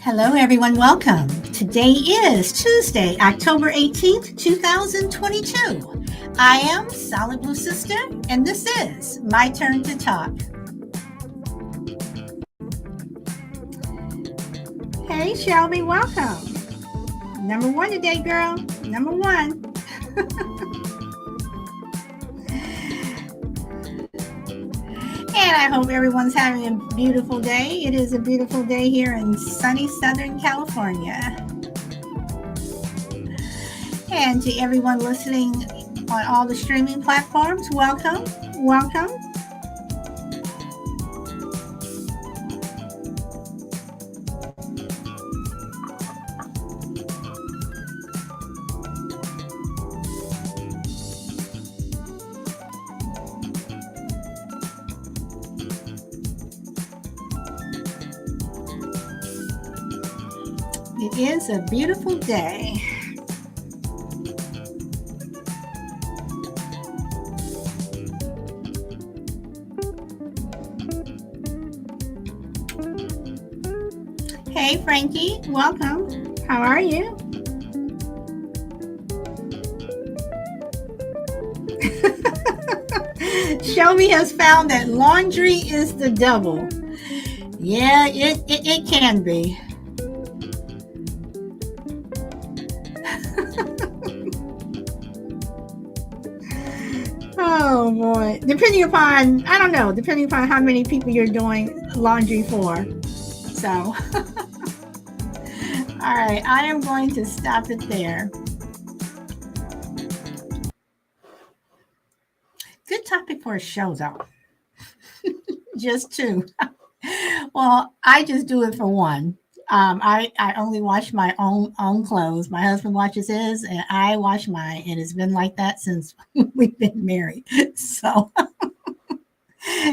Hello, everyone. Welcome. Today is Tuesday, October 18th, 2022. I am Solid Blue Sister, and this is My Turn to Talk. Hey, Shelby, welcome. Number one today, girl. Number one. And I hope everyone's having a beautiful day. It is a beautiful day here in sunny Southern California. And to everyone listening on all the streaming platforms, welcome, welcome. It is a beautiful day. Hey, Frankie, welcome. How are you? Shelby has found that laundry is the devil. Yeah, it can be. Oh boy. Depending upon how many people you're doing laundry for. So, all right, I am going to stop it there. Good topic for a show, though. Just two. Well, I just do it for one. I only wash my own clothes. My husband washes his, and I wash mine. And it's been like that since we've been married. So,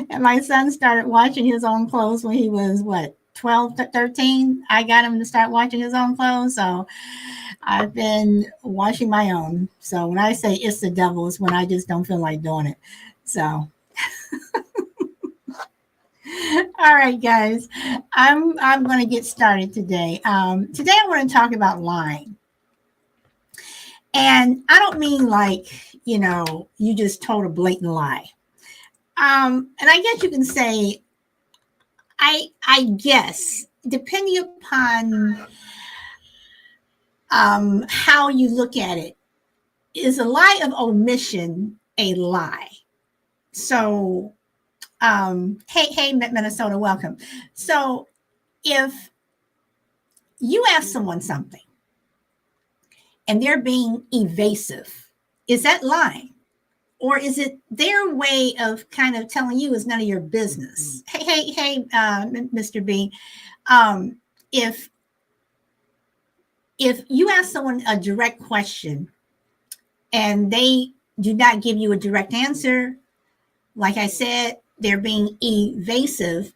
and my son started washing his own clothes when he was 12 to 13. I got him to start washing his own clothes. So I've been washing my own. So when I say it's the devil, it's when I just don't feel like doing it. So. All right, guys, I'm going to get started today. Today I want to talk about lying. And I don't mean like, you just told a blatant lie. And I guess you can say, I guess, depending upon how you look at it, is a lie of omission a lie? So, hey, Minnesota, welcome. So if you ask someone something and they're being evasive, is that lying? Or is it their way of kind of telling you it's none of your business? Hey, Mr. B, if you ask someone a direct question and they do not give you a direct answer, like I said, they're being evasive,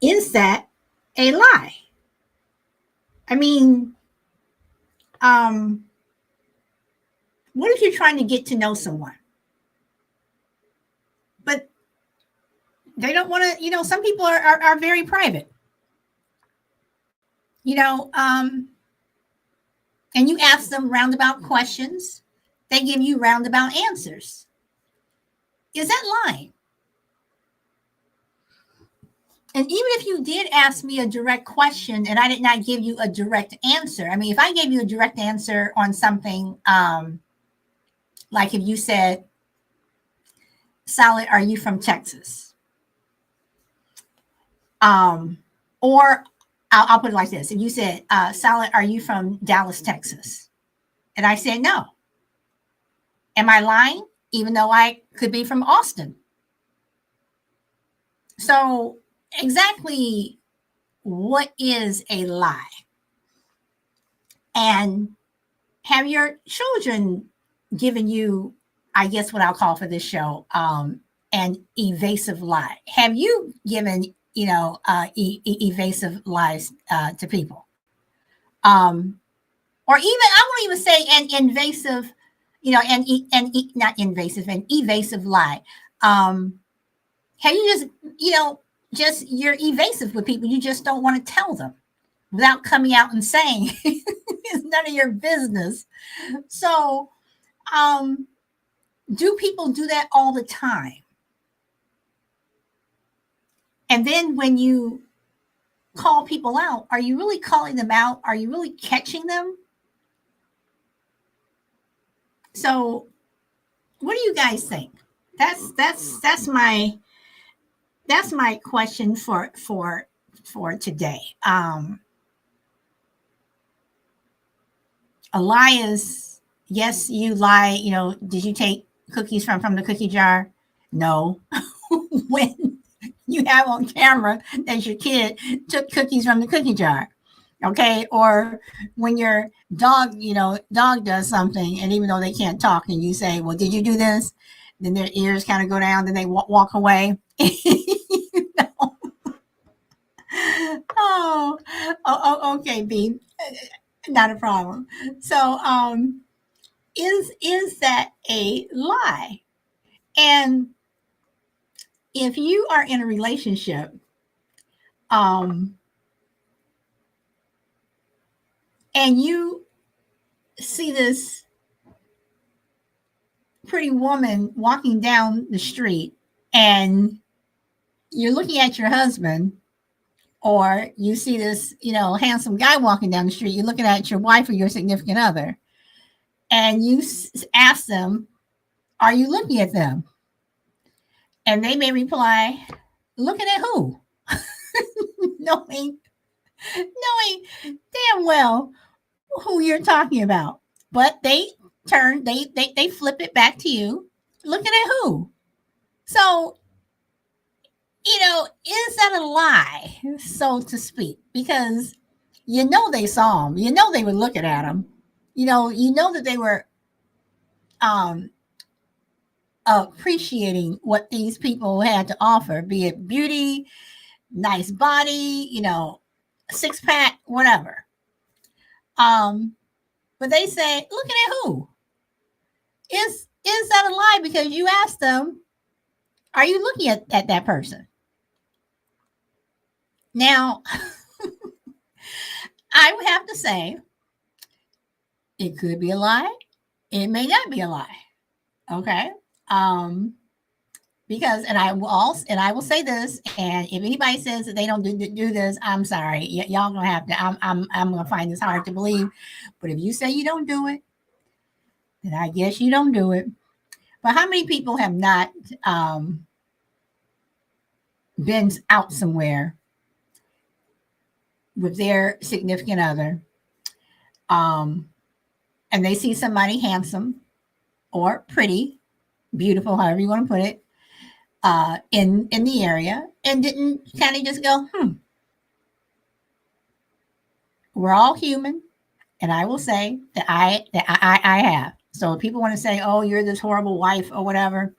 is that a lie? I mean, what if you're trying to get to know someone, but they don't want to, some people are very private, and you ask them roundabout questions, they give you roundabout answers. Is that lying? And even if you did ask me a direct question and I did not give you a direct answer, I mean, if I gave you a direct answer on something, like if you said, Solid, are you from Texas? Or I'll put it like this. If you said, Solid, are you from Dallas, Texas? And I said, no. Am I lying? Even though I could be from Austin. So exactly what is a lie? And have your children given you, I guess what I'll call for this show, an evasive lie? Have you given, evasive lies to people? Or even, I won't even say an invasive, not invasive, an evasive lie. Have you just, you're evasive with people. You just don't want to tell them. without coming out and saying it's none of your business. So, do people do that all the time? And then when you call people out, are you really calling them out? Are you really catching them? So, what do you guys think? That's my question for today. A lie is yes, you lie. You know, did you take cookies from the cookie jar? No. When you have on camera that your kid took cookies from the cookie jar, okay? Or when your dog does something, and even though they can't talk, and you say, "Well, did you do this?" Then their ears kind of go down, then they walk away. You know? Okay, B, not a problem. So, is that a lie? And if you are in a relationship, and you see this pretty woman walking down the street, and you're looking at your husband, or you see this, handsome guy walking down the street, you're looking at your wife or your significant other, and you ask them, "Are you looking at them?" And they may reply, "Looking at who?" knowing damn well who you're talking about. But they flip it back to you. Looking at who? So, is that a lie, so to speak? Because they saw him. They were looking at him. That they were um appreciating what these people had to offer, be it beauty, nice body, six pack, whatever. But they say, looking at who? Is that a lie? Because you asked them, are you looking at that person? Now, I would have to say it could be a lie. It may not be a lie. Okay. Because, and I will say this, and if anybody says that they don't do this, I'm sorry. Y'all gonna have to. I'm gonna find this hard to believe. But if you say you don't do it, then I guess you don't do it. But how many people have not been out somewhere with their significant other, and they see somebody handsome or pretty, beautiful, however you want to put it, in the area, and didn't kind of just go, We're all human, and I will say that I have. So if people want to say, "Oh, you're this horrible wife" or whatever,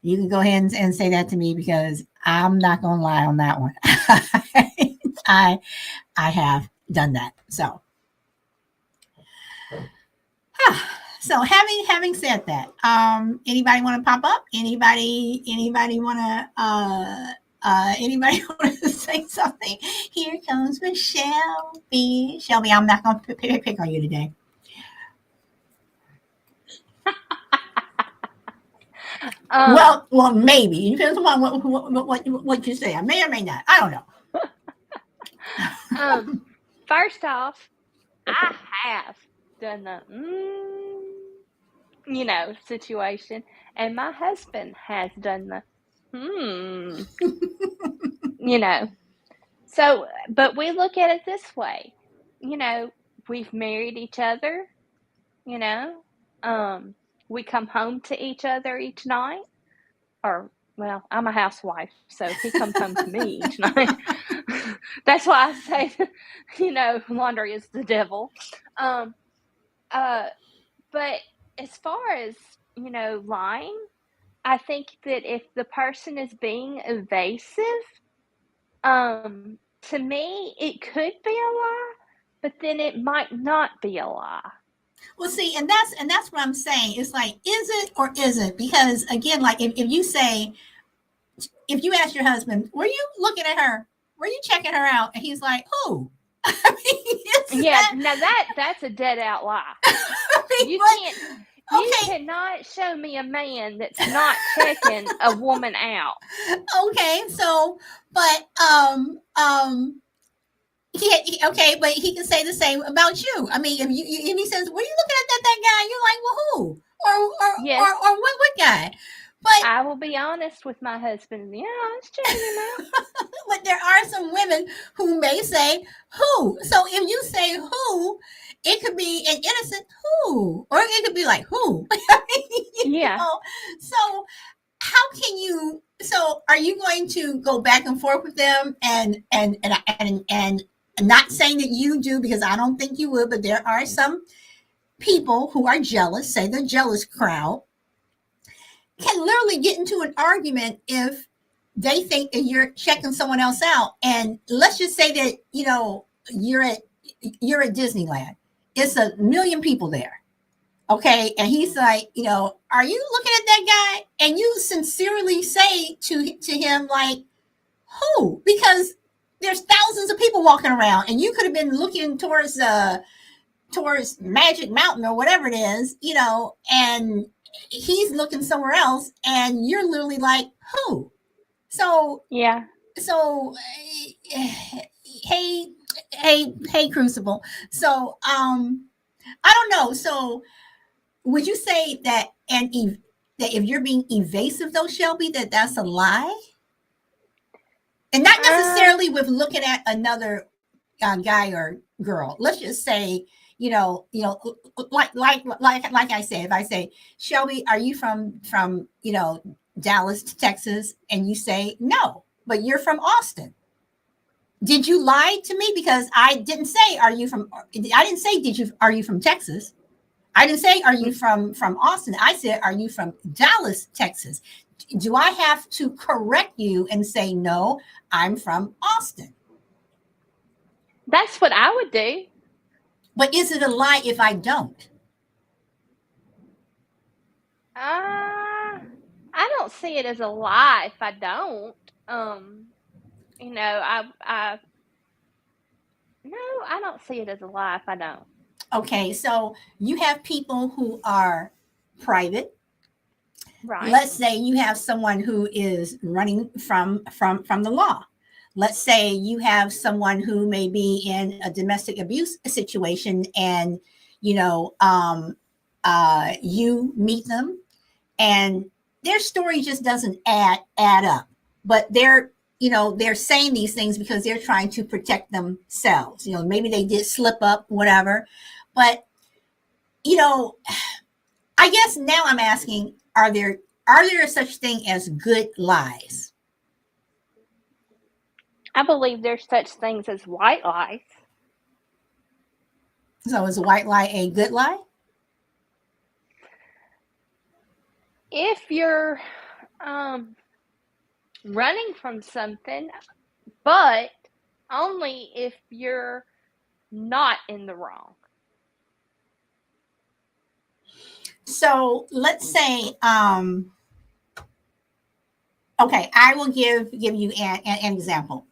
you can go ahead and say that to me, because I'm not going to lie on that one. I have done that. So, having said that, anybody want to pop up? Anybody want to anybody want to say something? Here comes Michelle B. Shelby, I'm not going to pick on you today. Well, maybe. It depends on what you say. I may or may not. I don't know. First off, I have done the situation, and my husband has done the So, but we look at it this way, we've married each other, we come home to each other each night, or, well, I'm a housewife, so he comes home to me each night. That's why I say, laundry is the devil. But as far as, lying, I think that if the person is being evasive, to me, it could be a lie, but then it might not be a lie. Well, see, and that's what I'm saying. It's like, is it or isn't? Because again, like if you ask your husband, "Were you looking at her? Were you checking her out?" And he's like, "Who?" I mean, Yeah, now that's a dead out lie. I mean, You but, can't you okay, cannot show me a man that's not checking a woman out. okay. So, but okay, but he can say the same about you. I mean, if he says, "What are you looking at that guy?" You're like, "Well, who? Yes, Or what guy?" But I will be honest with my husband. Yeah, I was checking him out. but there are some women who may say who. So if you say who, it could be an innocent who, or it could be like who. I mean, Yeah. so how can you? So are you going to go back and forth with them and not saying that you do, because I don't think you would, but there are some people who are jealous, say the jealous crowd, can literally get into an argument if they think that you're checking someone else out. And let's just say that, you're at Disneyland. It's a million people there. Okay. And he's like, are you looking at that guy? And you sincerely say to him, like, who? Because there's thousands of people walking around, and you could have been looking towards Magic Mountain or whatever it is, and he's looking somewhere else, and you're literally like, who? So, Yeah. so, hey, hey, Crucible. So, I don't know. So, would you say that that if you're being evasive, though, Shelby, that's a lie, and not Uh, necessarily with looking at another guy or girl. Let's just say, like I said, if I say, Shelby, are you from Dallas, Texas, and you say no, but you're from Austin. Did you lie to me? Because I didn't say, are you from? I didn't say, are you from Texas? I didn't say, are you from Austin? I said, are you from Dallas, Texas? Do I have to correct you and say no? I'm from Austin. that's what I would do. But is it a lie if I don't? I don't see it as a lie if I don't. I no, I don't see it as a lie if I don't. Okay, so you have people who are private. Right. Let's say you have someone who is running from the law. Let's say you have someone who may be in a domestic abuse situation, and you meet them, and their story just doesn't add up. But they're saying these things because they're trying to protect themselves. Maybe they did slip up, whatever. But you know, I guess now I'm asking: are there such thing as good lies? I believe there's such things as white lies. So is a white lie a good lie? If you're um, running from something, but only if you're not in the wrong. So let's say, okay, I will give you an example.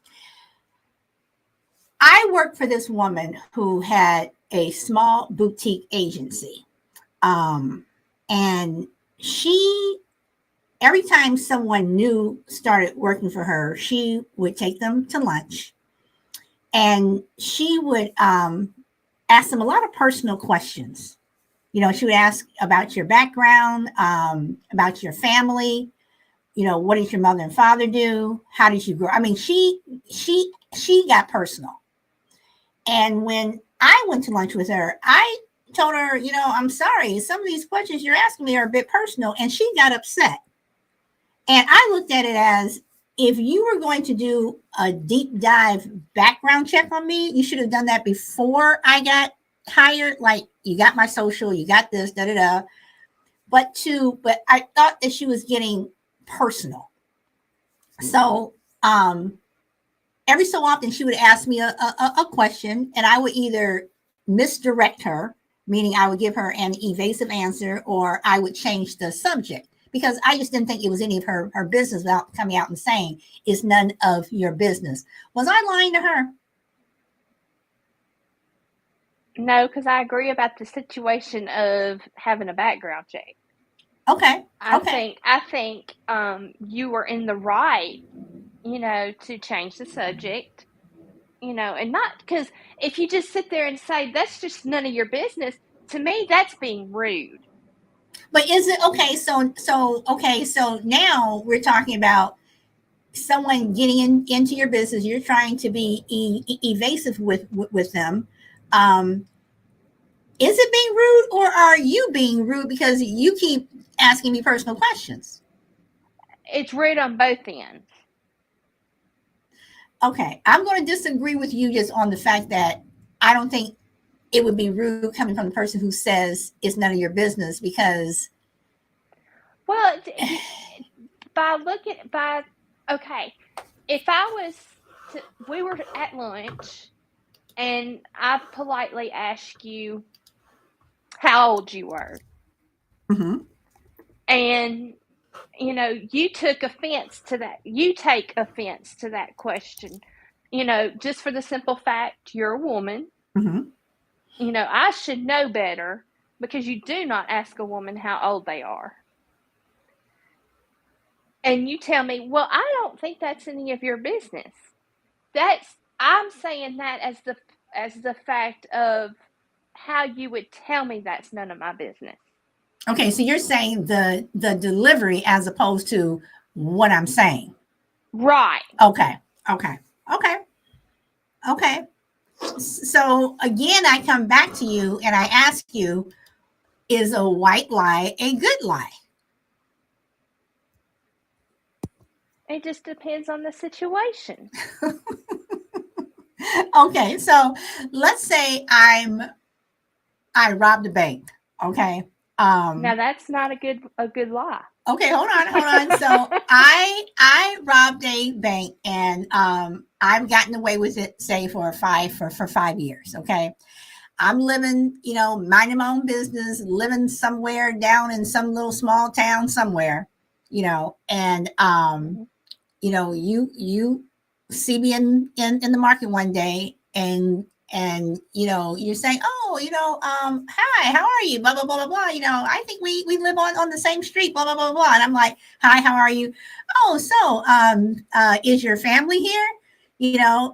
I worked for this woman who had a small boutique agency. And she, every time someone new started working for her, she would take them to lunch, and she would ask them a lot of personal questions. She would ask about your background, about your family. What did your mother and father do? How did you grow? I mean, she got personal. And when I went to lunch with her, I told her, I'm sorry, some of these questions you're asking me are a bit personal. And she got upset. And I looked at it as, if you were going to do a deep dive background check on me, you should have done that before I got hired. Like, you got my social, you got this, da da da. But I thought that she was getting personal. So every so often she would ask me a question, and I would either misdirect her, meaning I would give her an evasive answer, or I would change the subject, because I just didn't think it was any of her business, without coming out and saying it's none of your business. Was I lying to her? No, because I agree about the situation of having a background check. Okay. I Okay. think I think you were in the right, to change the subject, and not because if you just sit there and say that's just none of your business, to me that's being rude. But is it okay? Okay. So now we're talking about someone getting into your business. You're trying to be evasive with them. Um, is it being rude, or are you being rude because you keep asking me personal questions? It's rude on both ends. Okay, I'm going to disagree with you just on the fact that I don't think it would be rude coming from the person who says it's none of your business because Well, by looking by okay, if I was we were at lunch and I politely asked you how old you were, Mhm. and you took offense to that. You take offense to that question, just for the simple fact you're a woman. Mhm. I should know better because you do not ask a woman how old they are. And you tell me, well, I don't think that's any of your business. I'm saying that as the fact of how you would tell me that's none of my business. Okay, so you're saying the delivery as opposed to what I'm saying. Right. Okay. Okay. Okay. Okay. So again, I come back to you and I ask you, is a white lie a good lie? It just depends on the situation. Okay, so let's say I robbed a bank. Okay. Now Um, that's not a good lie. okay, hold on. So I robbed a bank and I've gotten away with it, say for 5 years. Okay. I'm living, minding my own business, living somewhere down in some little small town somewhere, and Mhm. you see me in the market one day and you're saying, oh, hi, how are you, blah blah blah blah blah, I think we live on the same street, blah blah blah blah, and I'm like, hi, how are you? Oh, so is your family here?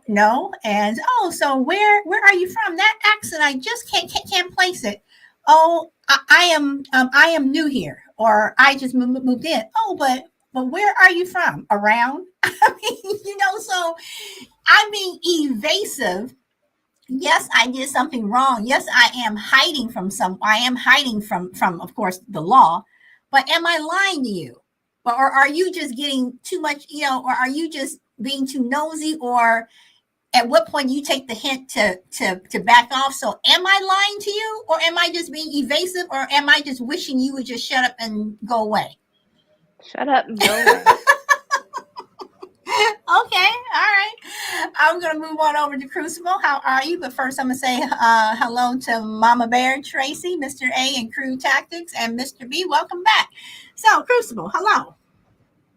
No. And oh, so where are you from? That accent, I just can't place it. Oh, I am new here, or I just moved in. Oh, but where are you from? Around? I mean, so I'm being evasive. Yes, I did something wrong. Yes, I am hiding from of course the law. But am I lying to you? Or are you just getting too much, or are you just being too nosy, or at what point you take the hint to back off? So am I lying to you, or am I just being evasive, or am I just wishing you would just shut up and go away? Shut up and go away. Okay, all right. I'm gonna move on over to Crucible. How are you? But first, I'm gonna say hello to Mama Bear, Tracy, Mr. A, and Crew Tactics, and Mr. B. Welcome back. So, Crucible, hello.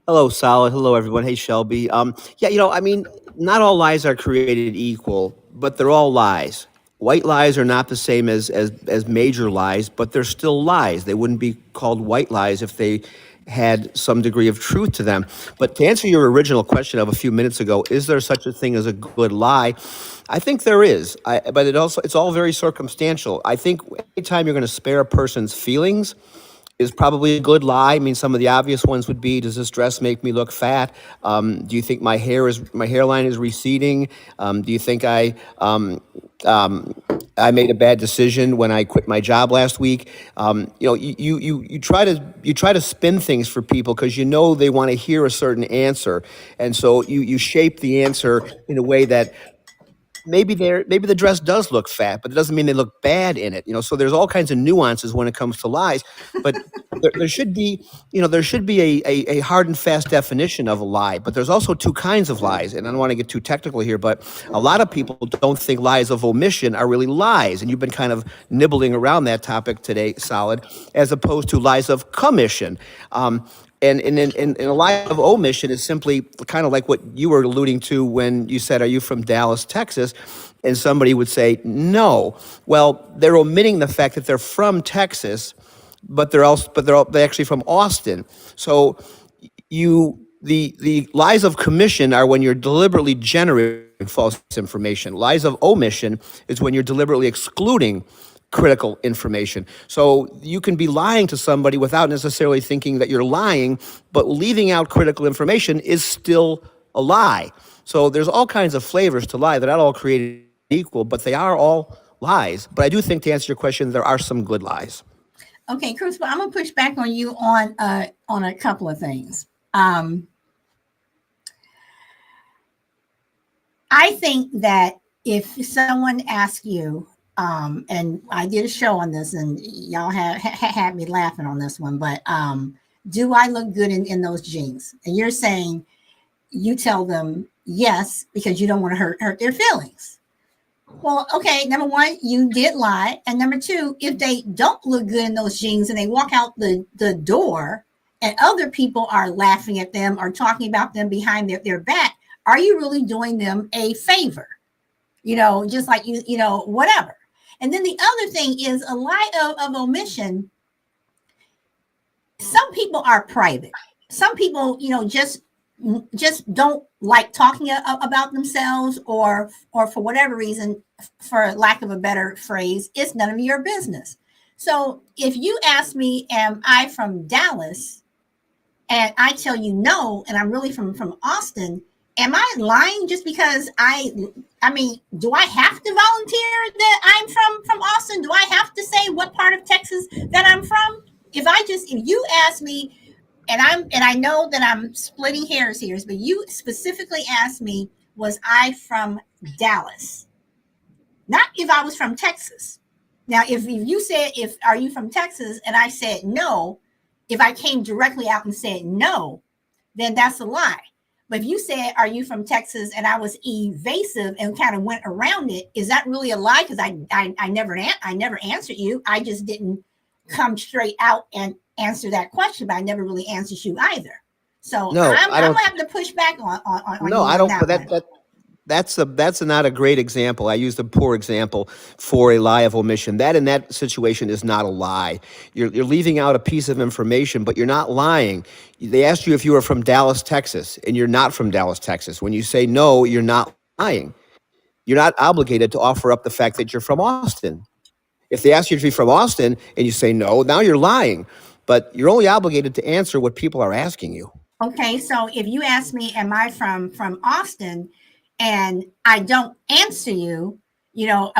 Hello, Solid. Hello, everyone. Hey, Shelby. Yeah, I mean, not all lies are created equal, but they're all lies. White lies are not the same as major lies, but they're still lies. They wouldn't be called white lies if they had some degree of truth to them. But to answer your original question of a few minutes ago, is there such a thing as a good lie? I think there is. But it's all very circumstantial. I think anytime you're going to spare a person's feelings is probably a good lie. I mean, some of the obvious ones would be: does this dress make me look fat? Do you think my hairline is receding? Do you think I made a bad decision when I quit my job last week? You try to spin things for people because they want to hear a certain answer, and so you shape the answer in a way that maybe the dress does look fat, but it doesn't mean they look bad in it. So there's all kinds of nuances when it comes to lies, but there should be a hard and fast definition of a lie. But there's also two kinds of lies, and I don't want to get too technical here, but a lot of people don't think lies of omission are really lies, and you've been kind of nibbling around that topic today, Solid, as opposed to lies of commission. And a lie of omission is simply kind of like what you were alluding to when you said, "Are you from Dallas, Texas?" And somebody would say, "No." Well, they're omitting the fact that they're from Texas, but they're actually from Austin. So the lies of commission are when you're deliberately generating false information. Lies of omission is when you're deliberately excluding critical information. So you can be lying to somebody without necessarily thinking that you're lying, but leaving out critical information is still a lie. So there's all kinds of flavors to lie. They're not all created equal, but they are all lies. But I do think, to answer your question, there are some good lies. Okay, Cruz, but I'm gonna push back on you on a couple of things. I think that if someone asks you, and I did a show on this, and y'all had me laughing on this one, but do I look good in those jeans? And you're saying you tell them yes because you don't want to hurt their feelings. Well, okay, number one, you did lie. And number two, if they don't look good in those jeans and they walk out the door and other people are laughing at them or talking about them behind their back, are you really doing them a favor? Just like whatever. And then the other thing is a lie of omission. Some people are private. Some people, just don't like talking about themselves, or for whatever reason, for lack of a better phrase, it's none of your business. So if you ask me, am I from Dallas, and I tell you no, and I'm really from Austin, am I lying just because I mean, do I have to volunteer that I'm from Austin? Do I have to say what part of Texas that I'm from? If you ask me, and I know that I'm splitting hairs here, but you specifically asked me, was I from Dallas? Not if I was from Texas. Now, if you said, are you from Texas? And I said no, if I came directly out and said no, then that's a lie. But if you said, are you from Texas? And I was evasive and kind of went around it, is that really a lie? Because I never answered you. I just didn't come straight out and answer that question, but I never really answered you either. So No, I'm I don't. gonna have to push back on No, you I on don't. that But one. that's not a great example. I used a poor example for a lie of omission. That in that situation is not a lie. You're leaving out a piece of information, but you're not lying. They asked you if you were from Dallas, Texas, and you're not from Dallas, Texas. When you say no, you're not lying. You're not obligated to offer up the fact that you're from Austin. If they ask you to be from Austin and you say no, now you're lying. But you're only obligated to answer what people are asking you. Okay, so if you ask me, am I from Austin, and I don't answer you,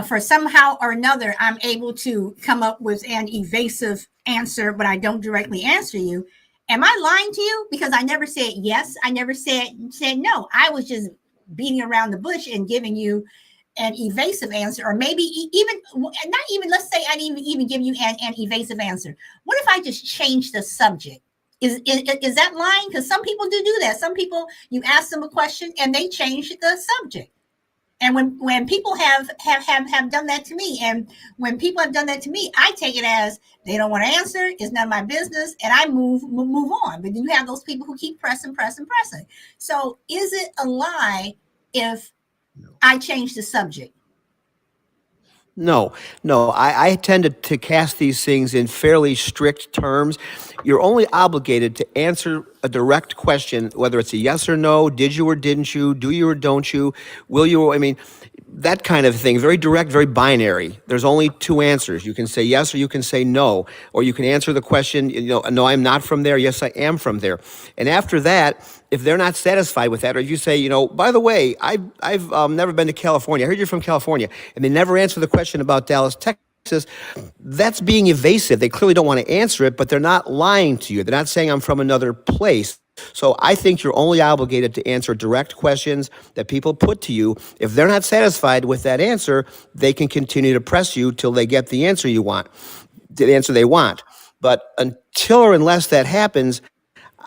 for somehow or another, I'm able to come up with an evasive answer, but I don't directly answer you. Am I lying to you? Because I never said yes. I never said no. I was just beating around the bush and giving you an evasive answer, or maybe even not even. Let's say I didn't even give you an evasive answer. What if I just change the subject? Is that lying? Because some people do that. Some people, you ask them a question and they change the subject. And when people have done that to me, and when people have done that to me, I take it as they don't want to answer. It's none of my business, and I move on. But then you have those people who keep pressing. So is it a lie if I change the subject? No, no. I tend to cast these things in fairly strict terms. You're only obligated to answer a direct question, whether it's a yes or no, did you or didn't you, do you or don't you, will you? I mean, that kind of thing. Very direct, very binary. There's only two answers. You can say yes or you can say no, or you can answer the question. No, I'm not from there. Yes, I am from there. And after that, if they're not satisfied with that, or if you say, by the way, I've never been to California. I heard you're from California, and they never answer the question about Dallas, Texas, that's being evasive. They clearly don't want to answer it, but they're not lying to you. They're not saying I'm from another place. So I think you're only obligated to answer direct questions that people put to you. If they're not satisfied with that answer, they can continue to press you till they get the answer you want, the answer they want. But until or unless that happens,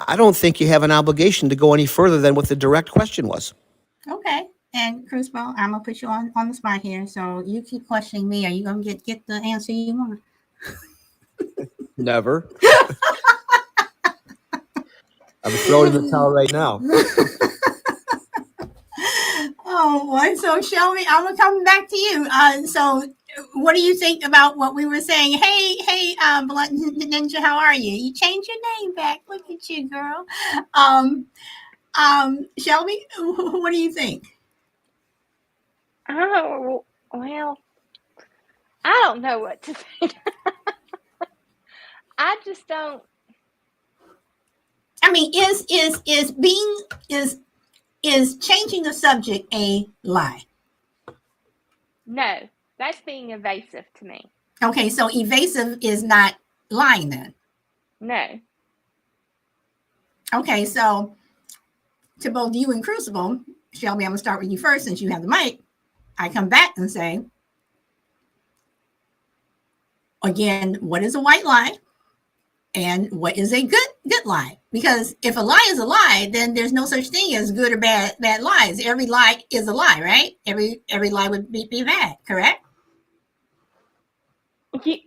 I don't think you have an obligation to go any further than what the direct question was. Okay. And Cruzbell, I'm gonna put you on the spot here. So you keep questioning me. Are you gonna get the answer you want? Never. I'm throwing in the towel right now. Oh boy. So Shelby, I'm gonna come back to you. So what do you think about what we were saying? Hey, Blunt Ninja, how are you? You changed your name back. Look at you, girl. Um, Shelby, what do you think? Oh, well, I don't know what to think. I just don't. I mean, is changing the subject a lie? No, that's being evasive to me. Okay, so evasive is not lying then. No. Okay, so to both you and Crucible, Shelby, I'm gonna start with you first since you have the mic. I come back and say, again, what is a white lie? And what is a good lie? Because if a lie is a lie, then there's no such thing as good or bad lies. Every lie is a lie, right? Every lie would be bad, correct?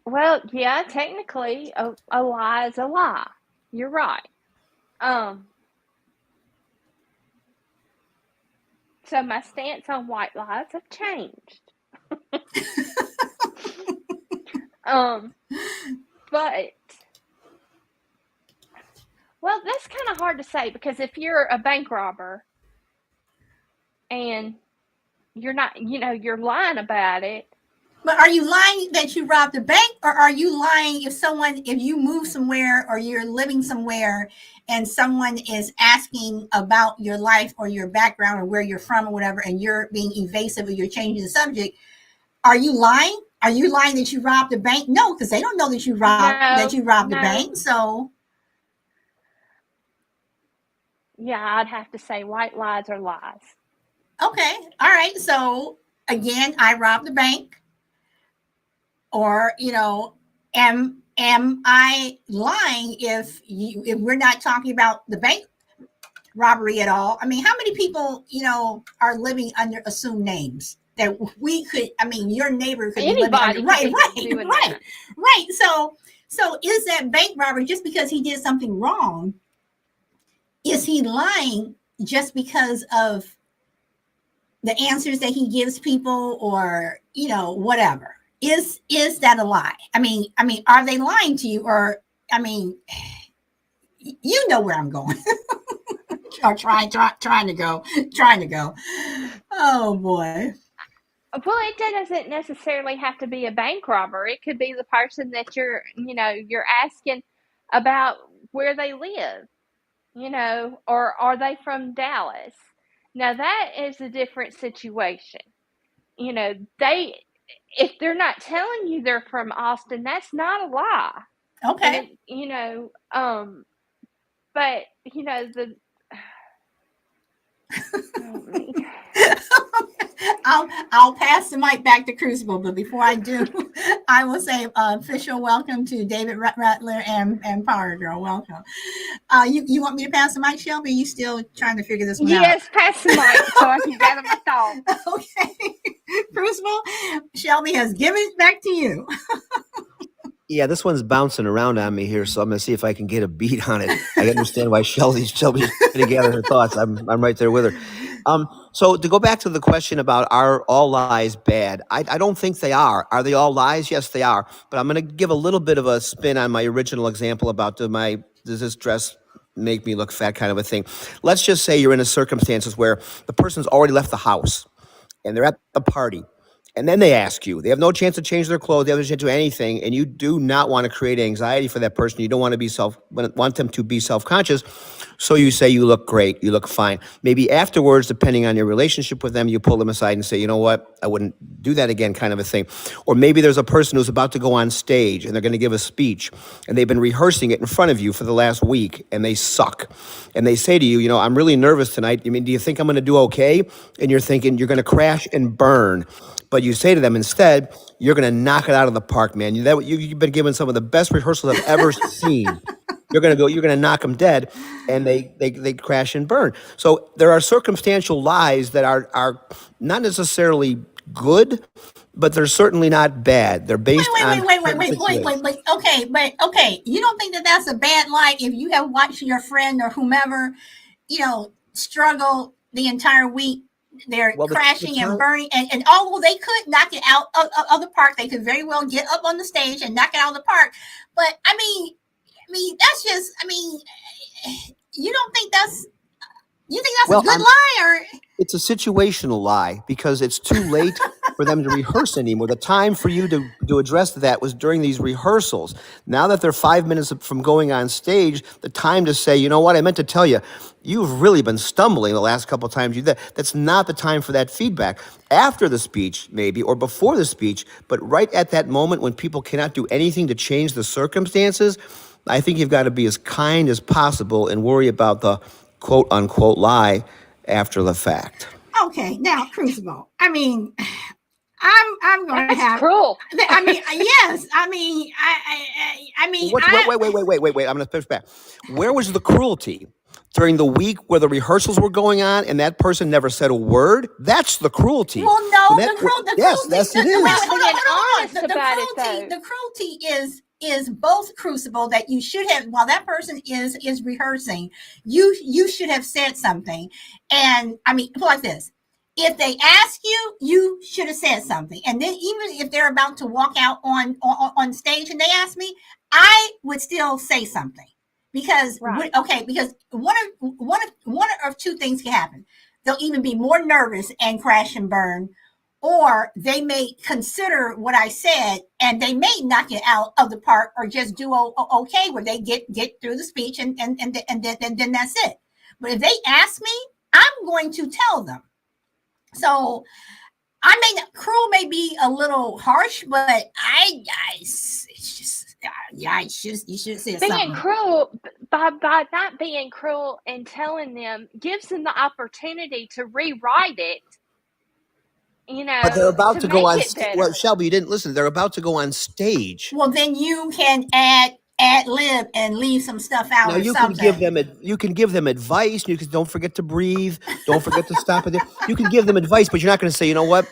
Well, yeah, technically, a lie is a lie. You're right. So my stance on white lies have changed. But well, that's kind of hard to say because if you're a bank robber and you're not, you're lying about it. But are you lying that you robbed a bank, or are you lying if you move somewhere or you're living somewhere and someone is asking about your life or your background or where you're from or whatever, and you're being evasive or you're changing the subject? Are you lying? Are you lying that you robbed a bank? No, because they don't know that you robbed a bank. So yeah, I'd have to say white lies are lies. Okay, all right. So again, I robbed a bank. Or, am I lying if we're not talking about the bank robbery at all? I mean, how many people, are living under assumed names that we could, I mean, your neighbor could be living under, right. So is that bank robbery just because he did something wrong? Is he lying just because of the answers that he gives people or, whatever? Is that a lie? I mean, are they lying to you? Or, I mean, you know where I'm going. Or trying to go. Oh boy. Well, it doesn't necessarily have to be a bank robber. It could be the person that you're asking about where they live, or are they from Dallas? Now that is a different situation. If they're not telling you they're from Austin, that's not a lie. Okay. And but the I'll pass the mic back to Crucible, but before I do, I will say official welcome to David Rattler and Power Girl. Welcome. You want me to pass the mic, Shelby? Are you still trying to figure this one out? Yes, pass the mic so I can gather my thoughts. Okay. Crucible, Shelby has given it back to you. Yeah, this one's bouncing around on me here, so I'm going to see if I can get a beat on it. I understand why Shelby's putting together her thoughts. I'm right there with her. So to go back to the question about are all lies bad? I don't think they are. Are they all lies? Yes, they are. But I'm going to give a little bit of a spin on my original example about does this dress make me look fat kind of a thing. Let's just say you're in a circumstances where the person's already left the house and they're at the party. And then they ask you, they have no chance to change their clothes, they have no chance to do anything, and you do not want to create anxiety for that person. You don't want them to be self-conscious. So you say you look great, you look fine. Maybe afterwards, depending on your relationship with them, you pull them aside and say, you know what, I wouldn't do that again, kind of a thing. Or maybe there's a person who's about to go on stage and they're going to give a speech and they've been rehearsing it in front of you for the last week and they suck. And they say to you, I'm really nervous tonight. I mean, do you think I'm going to do okay? And you're thinking you're going to crash and burn. But you say to them instead, you're going to knock it out of the park, man. You've been given some of the best rehearsals I've ever seen. You're going to knock them dead, and they crash and burn. So there are circumstantial lies that are not necessarily good, but they're certainly not bad. They're based on certain situations. Wait. Okay, but okay, you don't think that that's a bad lie if you have watched your friend or whomever, struggle the entire week? They're Well, the crashing and time, burning, and although they could knock it out of the park, they could very well get up on the stage and knock it out of the park. But I mean, that's just, you don't think that's, you think that's a well, good lie, or it's a situational lie because it's too late for them to rehearse anymore. The time for you to address that was during these rehearsals. Now that they're 5 minutes from going on stage, the time to say, you know what, I meant to tell you, you've really been stumbling the last couple of times you did. That's not the time for that feedback. After the speech, maybe, or before the speech, but right at that moment when people cannot do anything to change the circumstances, I think you've got to be as kind as possible and worry about the quote unquote lie after the fact. okay, now Crucible. I'm going to That's have. cruel. Yes. Wait. I'm going to push back. Where was the cruelty? During the week where the rehearsals were going on and that person never said a word? That's the cruelty. Well, no, When that- the cruelty. Yes, it is. Honest about it, though. The cruelty is both Crucible that you should have, while that person is rehearsing, you should have said something. And like this. If they ask you, you should have said something. And then even if they're about to walk out on stage and they ask me, I would still say something. Because because one of two things can happen. They'll even be more nervous and crash and burn, or they may consider what I said and they may knock it out of the park or just do okay where they get through the speech and then that's it. But if they ask me, I'm going to tell them. So cruel may be a little harsh, but it's just you should say something. Being cruel by not being cruel and telling them gives them the opportunity to rewrite it. But they're about to go on. Well, better. Shelby, you didn't listen. They're about to go on stage. Well, then you can ad lib and leave some stuff out. Now or you something. can give them advice. You can don't forget to breathe. Don't forget to stop it. You can give them advice, but you're not going to say, you know what,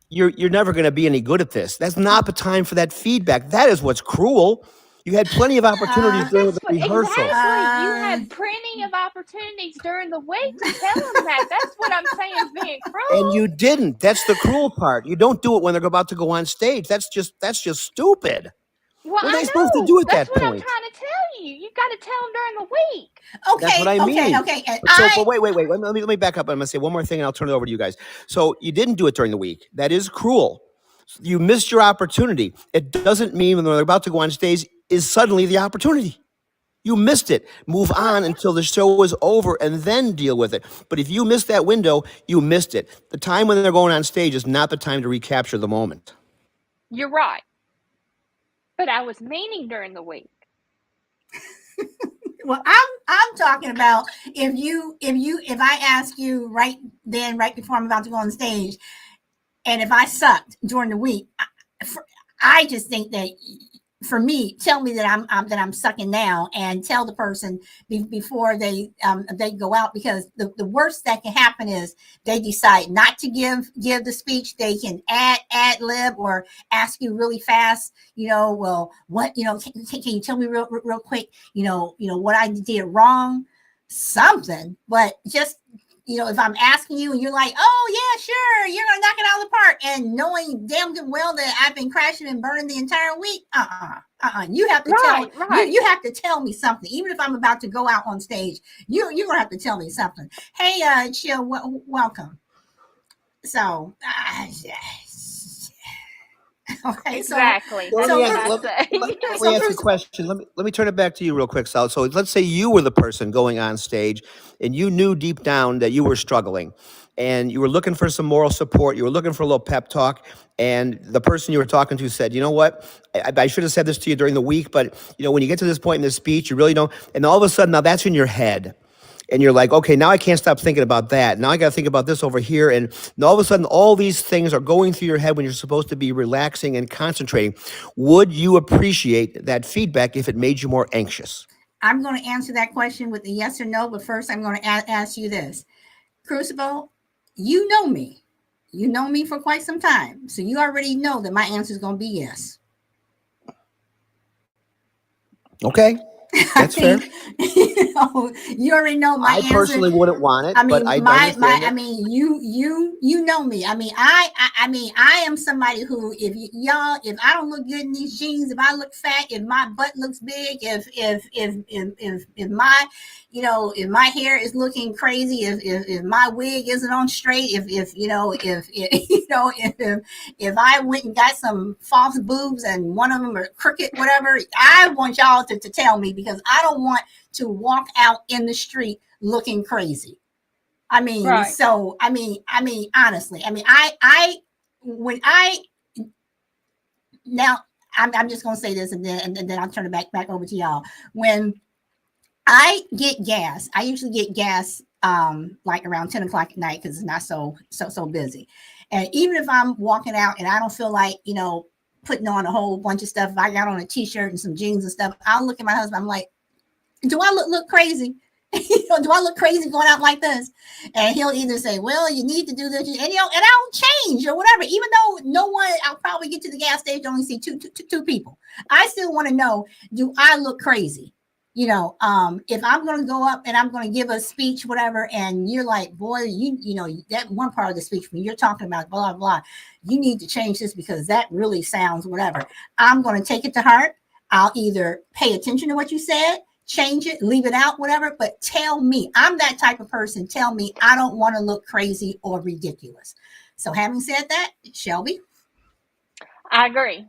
you're never going to be any good at this. That's not the time for that feedback. That is what's cruel. You had plenty of opportunities during the rehearsal. Exactly. You had plenty of opportunities during the week to tell them that. That's what I'm saying is being cruel. And you didn't. That's the cruel part. You don't do it when they're about to go on stage. That's just stupid. Well, what are they supposed to do at that point? That's what I'm trying to tell you. You got to tell them during the week. Okay, that's what I mean. Okay. But wait. Let me back up. I'm going to say one more thing, and I'll turn it over to you guys. So you didn't do it during the week. That is cruel. You missed your opportunity. It doesn't mean when they're about to go on stage is suddenly the opportunity. You missed it. Move on until the show is over and then deal with it. But if you missed that window, you missed it. The time when they're going on stage is not the time to recapture the moment. You're right. But I was meaning during the week. Well, I'm talking about if I ask you right before I'm about to go on stage, and if I sucked during the week, I just think that for me, tell me that I'm sucking now, and tell the person before they go out, because the worst that can happen is they decide not to give the speech. They can ad lib or ask you really fast. Well, what can you tell me real quick? What I did wrong, something. But just if I'm asking you and you're like, oh yeah, sure, you're gonna knock it out of the park, and knowing damn good well that I've been crashing and burning the entire week, you have to you have to tell me something. Even if I'm about to go out on stage, you're gonna have to tell me something. Hey, Chill, welcome. So, okay, exactly. So let me ask you a question. Let me turn it back to you real quick, Sal. So let's say you were the person going on stage and you knew deep down that you were struggling and you were looking for some moral support. You were looking for a little pep talk, and the person you were talking to said, you know what, I should have said this to you during the week, but when you get to this point in this speech, you really don't. And all of a sudden, now that's in your head. And you're like, okay, now I can't stop thinking about that. Now I got to think about this over here. And all of a sudden, all these things are going through your head when you're supposed to be relaxing and concentrating. Would you appreciate that feedback if it made you more anxious? I'm going to answer that question with a yes or no. But first, I'm going to ask you this. Crucible, you know me. You know me for quite some time, so you already know that my answer is going to be yes. Okay, that's fair. You already know my I answer. personally wouldn't want it, I mean, but I my understand it. I mean, you know me. I mean, I mean, I am somebody who, if y'all, if I don't look good in these jeans, if I look fat, if my butt looks big, if my, you know, if my hair is looking crazy, if my wig isn't on straight, if you know, if you know, if I went and got some false boobs and one of them are crooked, whatever, I want y'all to tell me, because I don't want to walk out in the street looking crazy. I mean, Right. so I mean, honestly, I mean, when I now I'm just gonna say this, and then I'll turn it back over to y'all. When I get gas, I usually get gas like around 10 o'clock at night, because it's not so busy. And even if I'm walking out and I don't feel like, you know, putting on a whole bunch of stuff, if I got on a t-shirt and some jeans and stuff, I'll look at my husband, I'm like, do I look crazy? You know, do I look crazy going out like this? And he'll either say, well, you need to do this, and you know, and I'll change or whatever, even though no one, I'll probably get to the gas station, only see two people. I still want to know, do I look crazy? You know, if I'm going to go up and I'm going to give a speech, whatever, and you're like, boy, you know, that one part of the speech when you're talking about blah, blah, you need to change this because that really sounds whatever. I'm going to take it to heart. I'll either pay attention to what you said, change it, leave it out, whatever, but tell me. I'm that type of person. Tell me. I don't want to look crazy or ridiculous. So having said that, Shelby? I agree.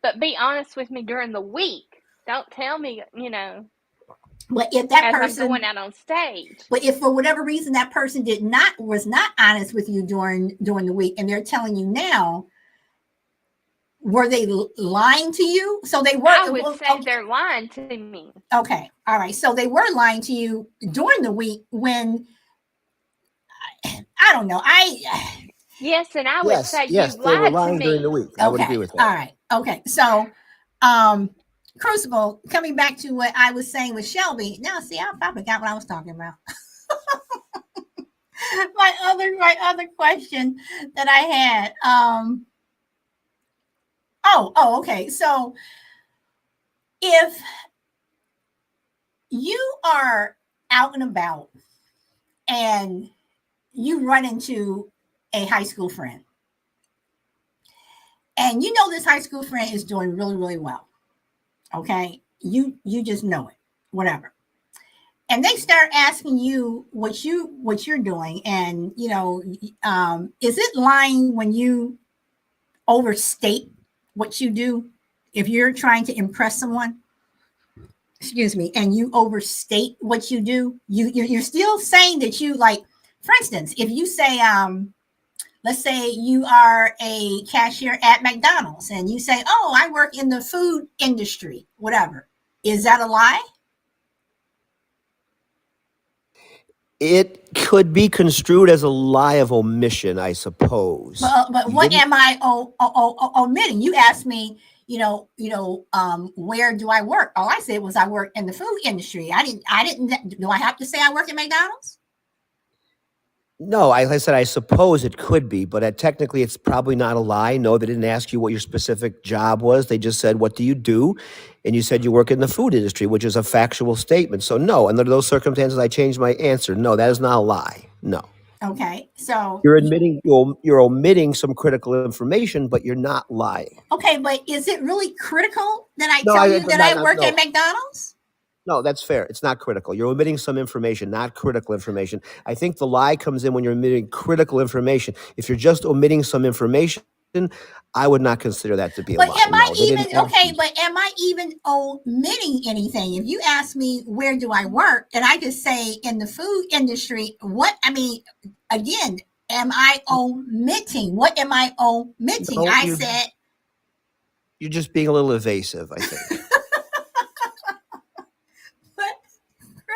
But be honest with me during the week. Don't tell me, you know, but if that as person, I'm going out on stage. But if for whatever reason that person was not honest with you during the week, and they're telling you now, were they lying to you? So they were. I would say they're lying to me. Okay. All right. So they were lying to you during the week when, I don't know. Yes, and I would say yes, you they were lied to lying during the me. week. I would agree with that. All right. Okay. So, Crucible, coming back to what I was saying with Shelby. Now, see, I forgot what I was talking about. my other question that I had. Okay. So if you are out and about and you run into a high school friend, and you know this high school friend is doing really, really well. Okay. You just know it, whatever. And they start asking you what you're doing. And, you know, is it lying when you overstate what you do? If you're trying to impress someone, excuse me, and you overstate what you do, you're still saying that you, like, for instance, if you say, let's say you are a cashier at McDonald's and you say, oh, I work in the food industry, whatever. Is that a lie? It could be construed as a lie of omission, I suppose. But what am I omitting? You asked me, where do I work? All I said was I work in the food industry. I didn't. Do I have to say I work at McDonald's? No, I said I suppose it could be, but technically it's probably not a lie. No, they didn't ask you what your specific job was. They just said, what do you do? And you said you work in the food industry, which is a factual statement. So no, under those circumstances, I changed my answer. No, that is not a lie. No. Okay, so You're admitting you're omitting some critical information, but you're not lying. Okay, but is it really critical that I No, tell you that I work at McDonald's? No, that's fair. It's not critical. You're omitting some information, not critical information. I think the lie comes in when you're omitting critical information. If you're just omitting some information, I would not consider that to be a lie. But am I even omitting anything? If you ask me where do I work, and I just say in the food industry, again, am I omitting? What am I omitting? No, I said you're just being a little evasive, I think.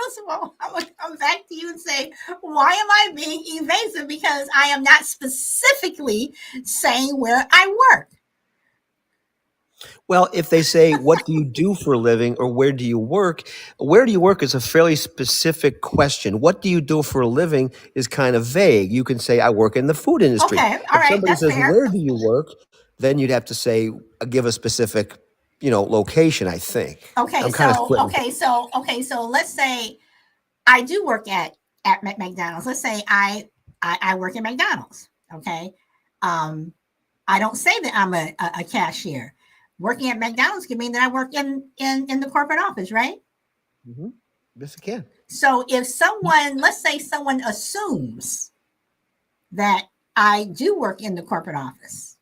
First of all, I'm going to come back to you and say, why am I being evasive? Because I am not specifically saying where I work. Well, if they say, "What do you do for a living?" or where do you work is a fairly specific question. What do you do for a living is kind of vague. You can say, "I work in the food industry." Okay, all If right, somebody that's says, fair. "Where do you work?" then you'd have to say, give a specific, location. I think Okay, I'm kind of so splitting. okay, so okay, so let's say I do work at McDonald's. Let's say I work at McDonald's. Okay, um, I don't say that I'm a cashier. Working at McDonald's can mean that I work in the corporate office, right? Hmm. Yes, it can. So if someone, let's say someone assumes that I do work in the corporate office.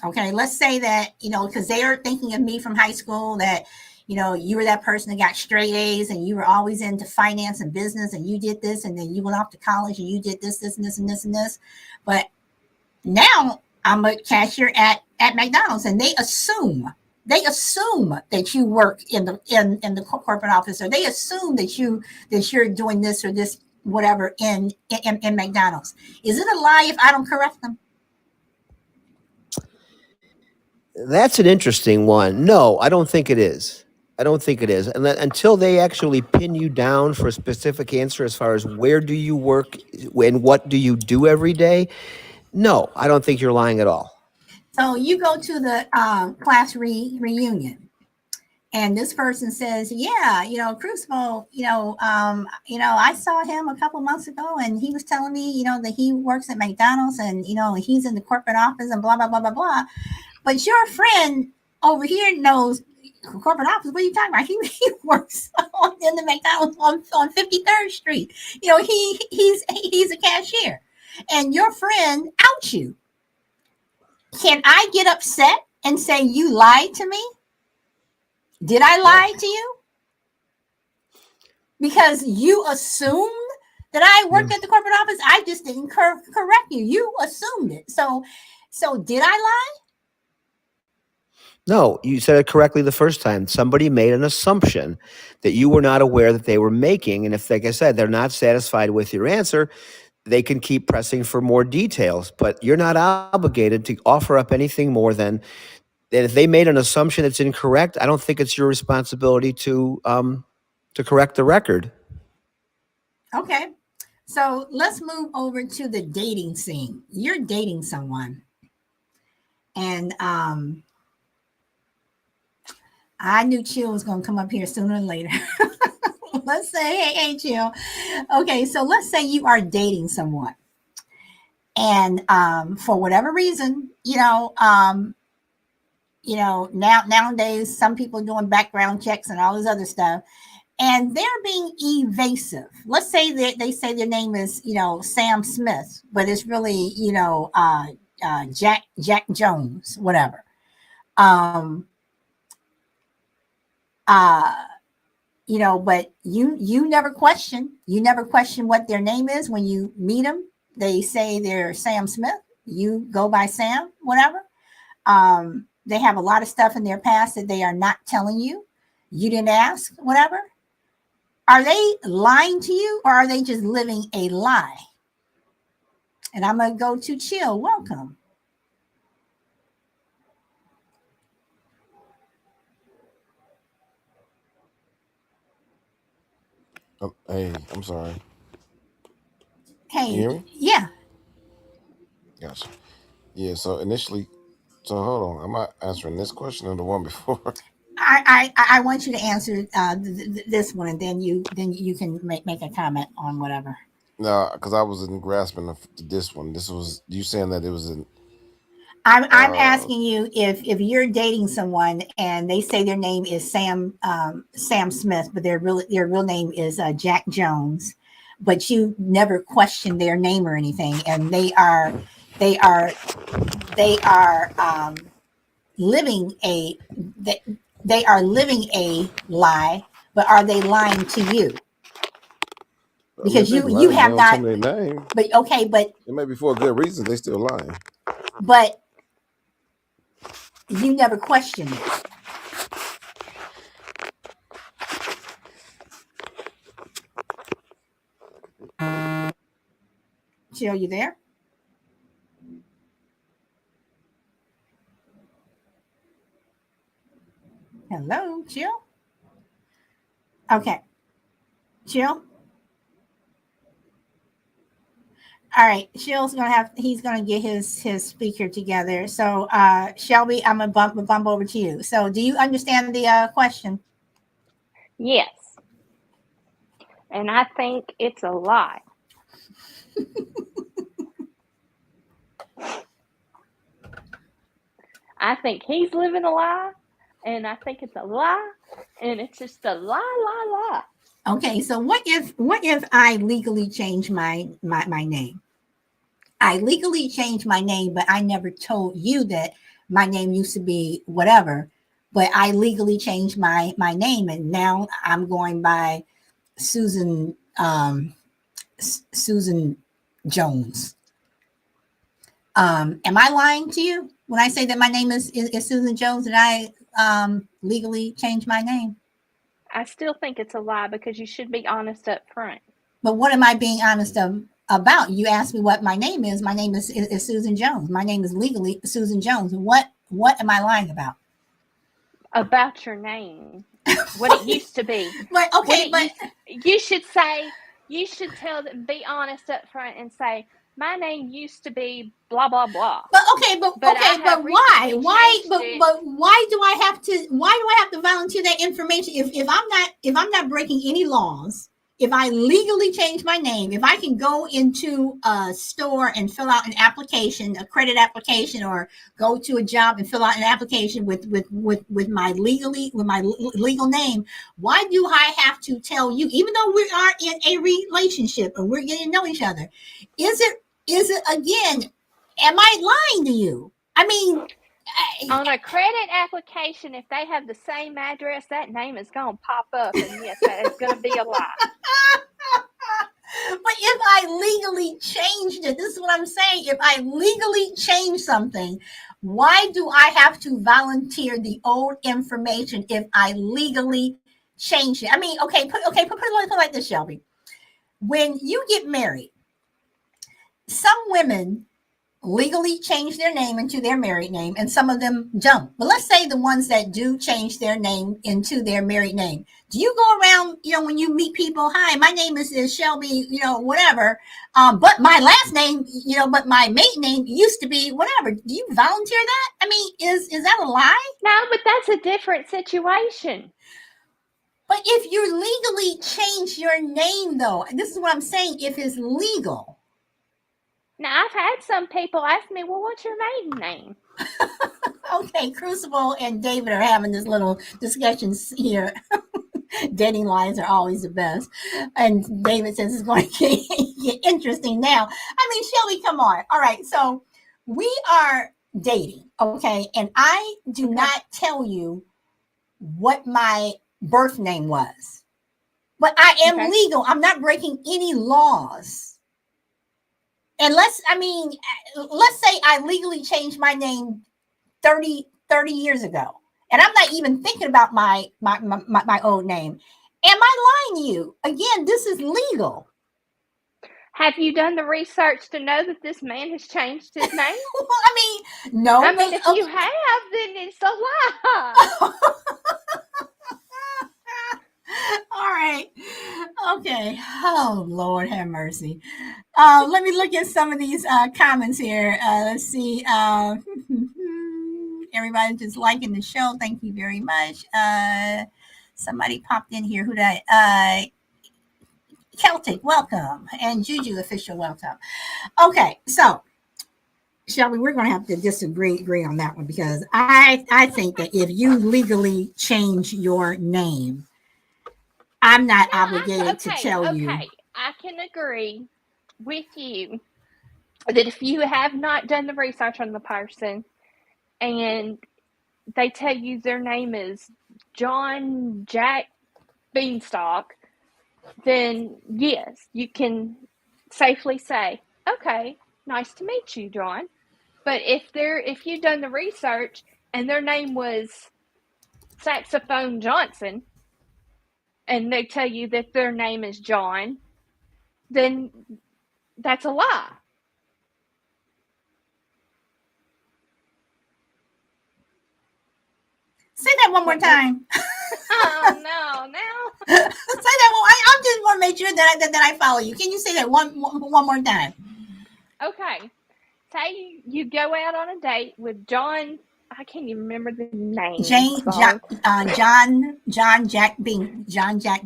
Okay, let's say that, because they are thinking of me from high school that, you were that person that got straight A's and you were always into finance and business and you did this and then you went off to college and you did this and this and this and this. But now I'm a cashier at McDonald's and they assume that you work in the corporate office, or they assume that you're doing this or this whatever in McDonald's. Is it a lie if I don't correct them? That's an interesting one. No, I don't think it is. I don't think it is. And until they actually pin you down for a specific answer as far as where do you work and what do you do every day, no, I don't think you're lying at all. So you go to the class reunion, and this person says, "Yeah, Crucible, I saw him a couple months ago, and he was telling me, that he works at McDonald's, and he's in the corporate office, and blah blah blah blah blah." But your friend over here knows corporate office. What are you talking about? He works in the McDonald's on 53rd Street. He's a cashier, and your friend outs you. Can I get upset and say you lied to me? Did I No. lie to you? Because you assumed that I worked at the corporate office. I just didn't correct you. You assumed it. So did I lie? No, you said it correctly the first time. Somebody made an assumption that you were not aware that they were making. And if, like I said, they're not satisfied with your answer, they can keep pressing for more details. But you're not obligated to offer up anything more than that. If they made an assumption that's incorrect, I don't think it's your responsibility to correct the record. Okay. So let's move over to the dating scene. You're dating someone, and I knew Chill was going to come up here sooner or later. Let's say, hey, Chill. Okay, so let's say you are dating someone, and for whatever reason, nowadays some people are doing background checks and all this other stuff, and they're being evasive. Let's say that they say their name is, Sam Smith, but it's really, Jack Jones, whatever. Um, uh, but you never question what their name is when you meet them. They say they're Sam Smith. You go by Sam, whatever. They have a lot of stuff in their past that they are not telling you. You didn't ask, whatever. Are they lying to you, or are they just living a lie? And I'm going to go to Chill. Welcome. Hey, I'm sorry. You Hey, hear me? yeah, Gotcha. Yeah. So initially, so hold on. I'm not answering this question or the one before. I want you to answer this one, and then you can make a comment on whatever. No, because I was in grasping of this one. This was you saying that it was an. I'm Uh, asking you if you're dating someone and they say their name is Sam Smith, but their real name is Jack Jones, but you never question their name or anything, and they are they are living a they, they are living a lie, but are they lying to you? I mean, if Because they you lying, they have don't tell not. me their name. But okay, It may be for a good reason. They still lying. but you never question it. Jill, you there? Hello, Jill. Okay, Jill. All right, he's gonna get his speaker together. So Shelby, I'm gonna bump over to you. So do you understand the question? Yes. And I think it's a lie. I think he's living a lie, and I think it's a lie, and it's just a lie. Okay, so what if I legally change my name? I legally changed my name, but I never told you that my name used to be whatever. But I legally changed my name, and now I'm going by Susan Susan Jones. Am I lying to you when I say that my name is Susan Jones and I legally changed my name? I still think it's a lie because you should be honest up front. But what am I being honest about? You asked me what my name is. My name is Susan Jones. My name is legally Susan Jones. What am I lying about? About your name, what it used to be. But okay, but you should tell them, be honest up front and say, my name used to be blah blah blah. but why? But why do I have to volunteer that information if I'm not breaking any laws? If I legally change my name, if I can go into a store and fill out an application, a credit application, or go to a job and fill out an application with my legal name, why do I have to tell you, even though we are in a relationship and we're getting to know each other? Is it again? Am I lying to you? I mean, on a credit application, if they have the same address, that name is going to pop up, and yes, that is going to be a lie. But if I legally changed it, this is what I'm saying. If I legally change something, why do I have to volunteer the old information if I legally change it? I mean, put it like this, Shelby. When you get married, some women legally change their name into their married name, and some of them don't. But let's say the ones that do change their name into their married name. Do you go around, when you meet people, hi, my name is Shelby, whatever, but my last name, but my maiden name used to be whatever. Do you volunteer that? I mean, is that a lie? No, but that's a different situation. But if you legally change your name, though, this is what I'm saying, if it's legal. Now, I've had some people ask me, well, what's your maiden name? Okay, Crucible and David are having this little discussions here. Dating lives are always the best. And David says it's going to get interesting now. I mean, Shelby, come on. All right, so we are dating, okay? And I do not tell you what my birth name was. But I am legal. I'm not breaking any laws. And let's say I legally changed my name 30 years ago. And I'm not even thinking about my old name. Am I lying to you? Again, this is legal. Have you done the research to know that this man has changed his name? Well, I mean, no. I mean, if you have, then it's a lie. All right. Okay. Oh, Lord have mercy. Let me look at some of these comments here. Let's see. Everybody just liking the show. Thank you very much. Somebody popped in here. Who did I? Celtic, welcome. And Juju, official, welcome. Okay, so Shelby, we're going to have to agree on that one, because I think that if you legally change your name, I'm not obligated to tell you. Okay, I can agree with you that if you have not done the research on the person and they tell you their name is John Jack Beanstalk, then yes, you can safely say, okay, nice to meet you, John. But if you've done the research and their name was Saxophone Johnson, and they tell you that their name is John, then that's a lie. Say that one more time. Oh no, now. Say that one. I just want to make sure that I follow you. Can you say that one more time? Okay. Say you go out on a date with John. I can't even remember the name. John Jack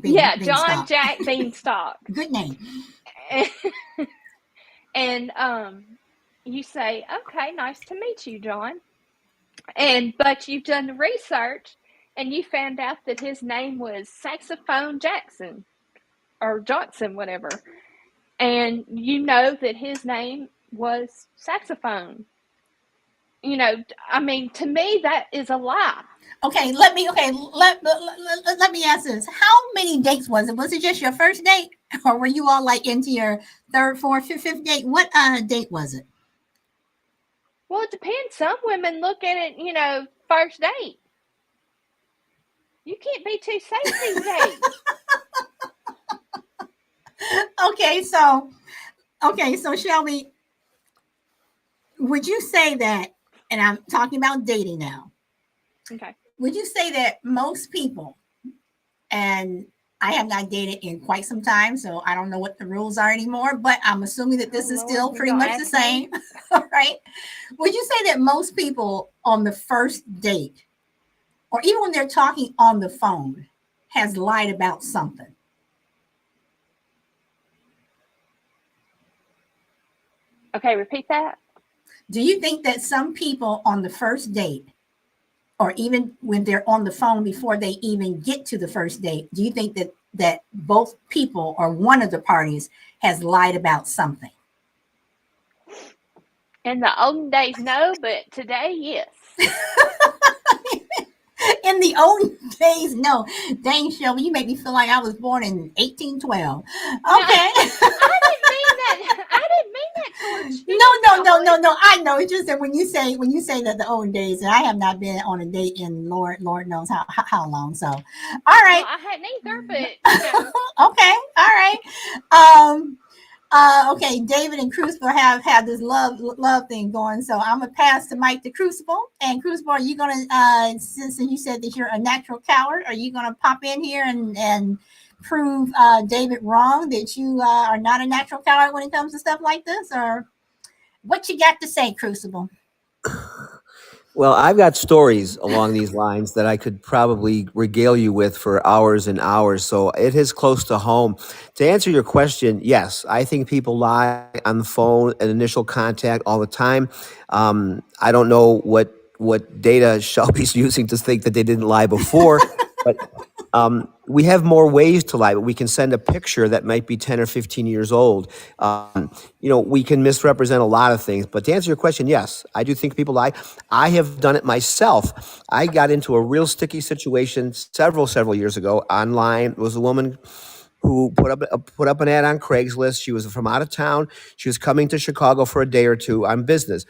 Yeah, John Beanstalk. Jack Beanstalk. Good name. And you say, okay, nice to meet you, John. But you've done the research and you found out that his name was Saxophone Jackson or Johnson, whatever. And you know that his name was Saxophone. I mean, to me, that is a lie. Okay, let me ask this. How many dates was it? Was it just your first date? Or were you all like into your third, fourth, fifth date? What date was it? Well, it depends. Some women look at it, first date. You can't be too safe these days. Okay, so Shelby, would you say that, and I'm talking about dating now. Okay. Would you say that most people, and I have not dated in quite some time, so I don't know what the rules are anymore, but I'm assuming that this is still pretty much the same. All right. Would you say that most people on the first date, or even when they're talking on the phone, has lied about something? Okay, repeat that. Do you think that some people on the first date, or even when they're on the phone before they even get to the first date, do you think that both people or one of the parties has lied about something? In the olden days, no, but today, yes. In the old days, no. Dang, Shelby, you make me feel like I was born in 1812. Okay. I didn't mean that. I didn't mean that towards you. No. I know. It's just that when you say that the old days, and I have not been on a date in Lord knows how long. So, all right. Well, I hadn't either, but Okay. All right. Okay, David and Crucible have this love thing going, so I'm gonna pass the mic to Crucible. And Crucible, are you gonna since you said that you're a natural coward, are you gonna pop in here and prove David wrong, that you are not a natural coward when it comes to stuff like this, or what you got to say, Crucible? Well, I've got stories along these lines that I could probably regale you with for hours and hours. So it is close to home. To answer your question, yes, I think people lie on the phone and initial contact all the time. I don't know what data Shelby's using to think that they didn't lie before, but we have more ways to lie. But we can send a picture that might be 10 or 15 years old. We can misrepresent a lot of things. But to answer your question, yes, I do think people lie. I have done it myself. I got into a real sticky situation several years ago online. It was a woman who put up an ad on Craigslist. She was from out of town. She was coming to Chicago for a day or two on business.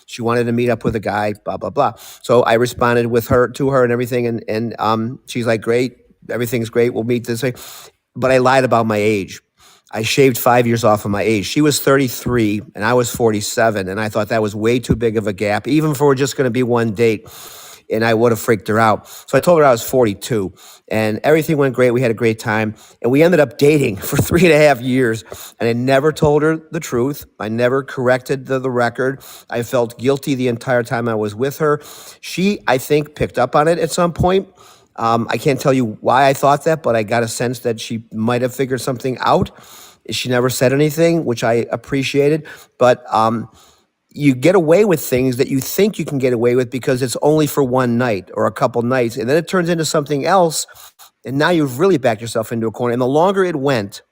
She wanted to meet up with a guy, blah, blah, blah. So I responded to her and everything. And she's like, great, everything's great. We'll meet this way. But I lied about my age. I shaved 5 years off of my age. She was 33 and I was 47. And I thought that was way too big of a gap, even for just going to be one date. And I would have freaked her out. So I told her I was 42 and everything went great. We had a great time and we ended up dating for 3.5 years. And I never told her the truth. I never corrected the record. I felt guilty the entire time I was with her. She, I think, picked up on it at some point. I can't tell you why I thought that, but I got a sense that she might have figured something out. She never said anything, which I appreciated. But you get away with things that you think you can get away with because it's only for one night or a couple nights. And then it turns into something else. And now you've really backed yourself into a corner. And the longer it went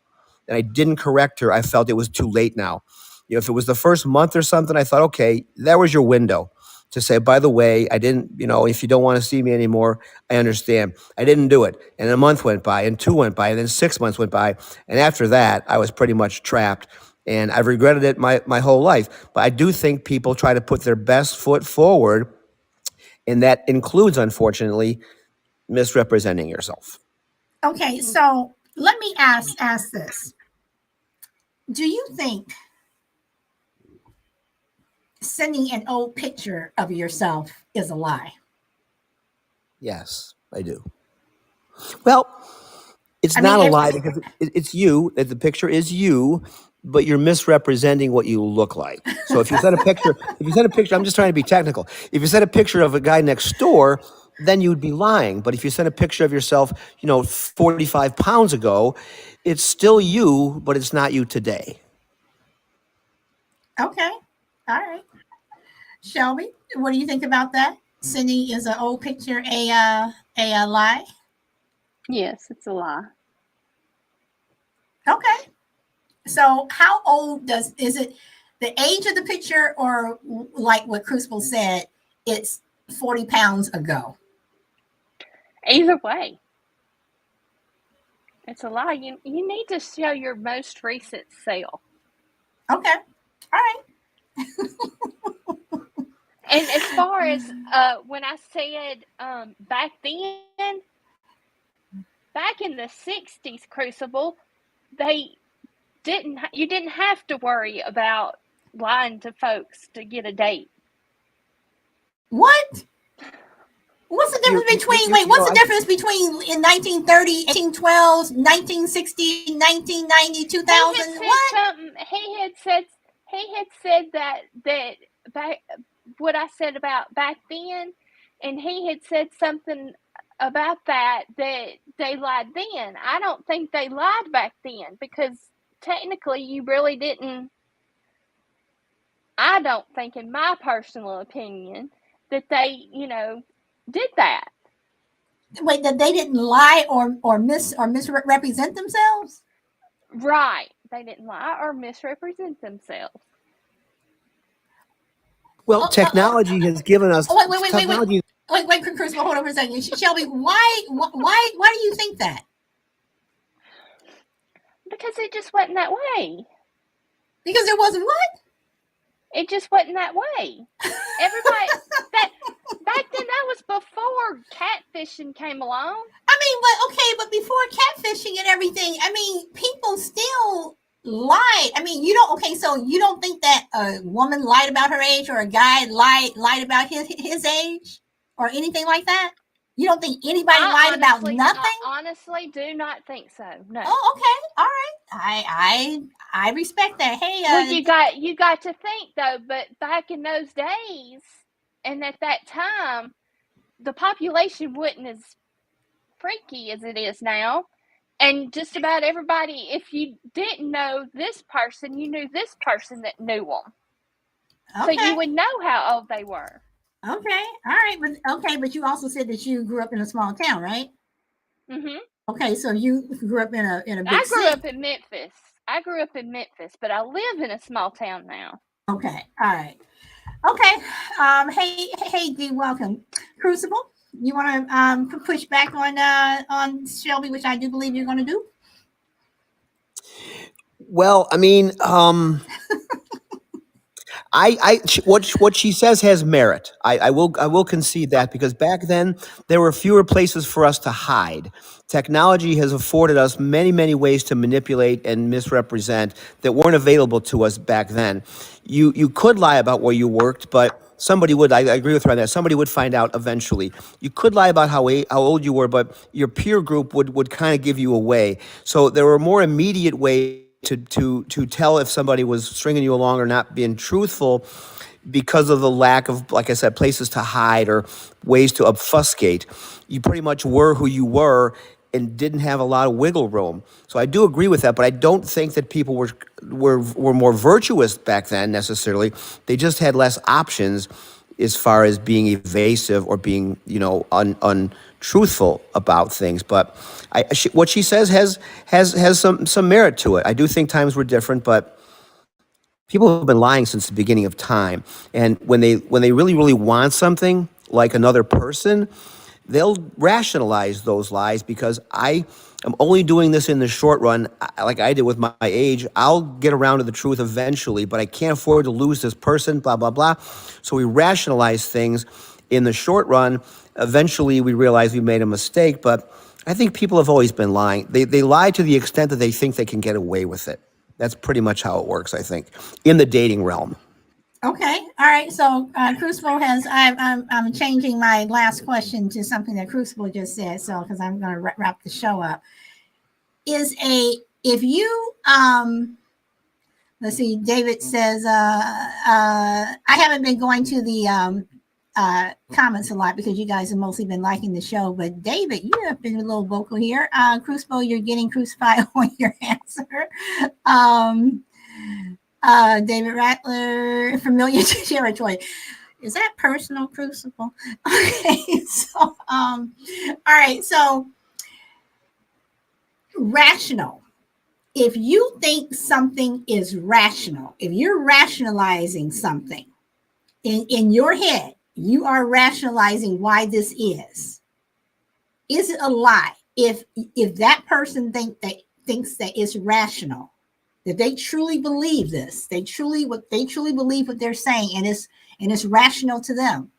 and I didn't correct her, I felt it was too late now. If it was the first month or something, I thought, okay, that was your window to say, by the way, I didn't, if you don't want to see me anymore, I understand. I didn't do it. And a month went by and 2 went by and then 6 months went by. And after that, I was pretty much trapped. And I've regretted it my whole life. But I do think people try to put their best foot forward. And that includes, unfortunately, misrepresenting yourself. Okay, so let me ask this. Do you think sending an old picture of yourself is a lie? Yes, I do. Well, it's I mean, not a lie because it's you. The picture is you, but you're misrepresenting what you look like. So if you send a picture, I'm just trying to be technical. If you send a picture of a guy next door, then you'd be lying. But if you send a picture of yourself, 45 pounds ago, it's still you, but it's not you today. okay. All right. Shelby, what do you think about that? Sending is an old picture a lie? Yes, it's a lie. Okay. So how old is it the age of the picture, or like what Crucible said, it's 40 pounds ago? Either way, it's a lie. You need to show your most recent self. Okay. All right. And as far as when I said back then, back in the 60s, Crucible, you didn't have to worry about lying to folks to get a date. What? What's the difference between what's the difference between in 1930, 1812, 1960, 1990, 2000? What? He had said that back what I said about back then, and he had said something about that they lied then. I don't think they lied back then, because technically you really didn't. I don't think, in my personal opinion, that they, did that. Wait, that they didn't lie or misrepresent themselves? Right. They didn't lie or misrepresent themselves. Well, technology has given us technology. Wait, Crucible, hold on for a second. Shelby, why do you think that? Because it just wasn't that way. Because it wasn't what? It just wasn't that way. Everybody that back then, that was before catfishing came along. I mean, but before catfishing and everything, I mean, people still lied. I mean, so you don't think that a woman lied about her age, or a guy lied about his age, or anything like that? You don't think anybody lied about nothing? I honestly do not think so. No. Oh, okay. All right. I respect that. Hey, well, you got to think though, but back in those days and at that time, the population wasn't as freaky as it is now. And just about everybody, if you didn't know this person, you knew this person that knew them. Okay. So you would know how old they were. Okay. All right. But you also said that you grew up in a small town, right? Mm-hmm. Okay. So you grew up in a big city. I grew up in Memphis, but I live in a small town now. Okay. All right. Okay. Hey, D, welcome. Crucible, you want to push back on Shelby, which I do believe you're going to do? Well, I mean, what she says has merit. I will concede that, because back then there were fewer places for us to hide. Technology has afforded us many ways to manipulate and misrepresent that weren't available to us back then. You could lie about where you worked, but somebody would. I agree with her on that. Somebody would find out eventually. You could lie about how old you were, but your peer group would kind of give you away. So there were more immediate ways to tell if somebody was stringing you along or not being truthful, because of the lack of, like I said, places to hide or ways to obfuscate. You pretty much were who you were and didn't have a lot of wiggle room. So I do agree with that, but I don't think that people were more virtuous back then necessarily. They just had less options as far as being evasive or being, untruthful about things. But what she says has some merit to it. I do think times were different, but people have been lying since the beginning of time. And when they really want something, like another person, they'll rationalize those lies, because I am only doing this in the short run. Like I did with my age, I'll get around to the truth eventually, but I can't afford to lose this person, blah, blah, blah. So we rationalize things in the short run. Eventually we realize we made a mistake, but I think people have always been lying. They lie to the extent that they think they can get away with it. That's pretty much how it works, I think, in the dating realm. Okay. All right. So Crucible has. I'm changing my last question to something that Crucible just said. So because I'm going to wrap the show up. Is a if you let's see. David says I haven't been going to the comments a lot because you guys have mostly been liking the show. But David, you have been a little vocal here. Crucible, you're getting crucified on your answer. Um, David Rattler, familiar territory. Is that personal, Crucible? Okay, so all right, so rational. If you think something is rational, if you're rationalizing something in your head, you are rationalizing why this is. Is it a lie? If that person thinks that it's rational, that they truly believe this, they truly believe what they're saying, and it's rational to them.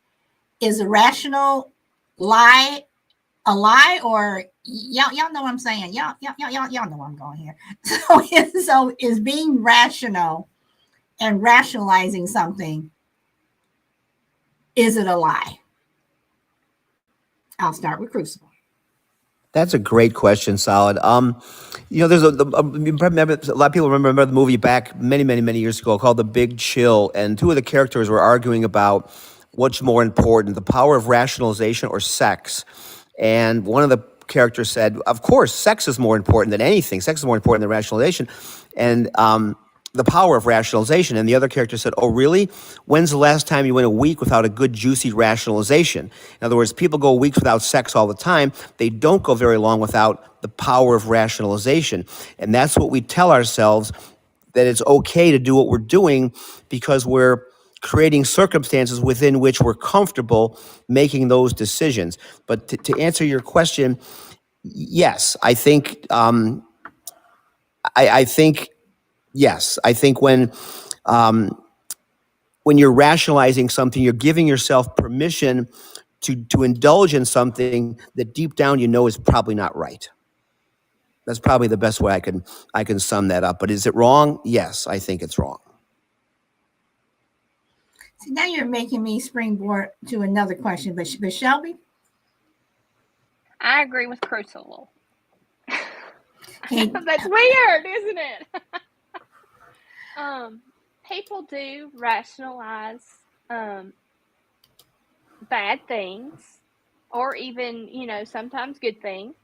Is a rational lie a lie, or y'all know what I'm saying? Y'all know where I'm going here. So is being rational and rationalizing something, is it a lie? I'll start with Crucible. That's a great question, Solid. There's remember, a lot of people remember the movie back many years ago called The Big Chill, and two of the characters were arguing about what's more important, the power of rationalization or sex. And one of the characters said, of course, sex is more important than anything. Sex is more important than rationalization. And the power of rationalization. And the other character said, oh, really? When's the last time you went a week without a good, juicy rationalization? In other words, people go weeks without sex all the time. They don't go very long without the power of rationalization. And that's what we tell ourselves, that it's okay to do what we're doing because we're creating circumstances within which we're comfortable making those decisions. But to answer your question, yes, I think I think yes, I think when you're rationalizing something, you're giving yourself permission to indulge in something that deep down you know is probably not right. That's probably the best way I can sum that up. But is it wrong? Yes, I think it's wrong. So now you're making me springboard to another question, but Shelby? I agree with Crucible. Hey, That's weird, isn't it? People do rationalize bad things, or even, sometimes good things,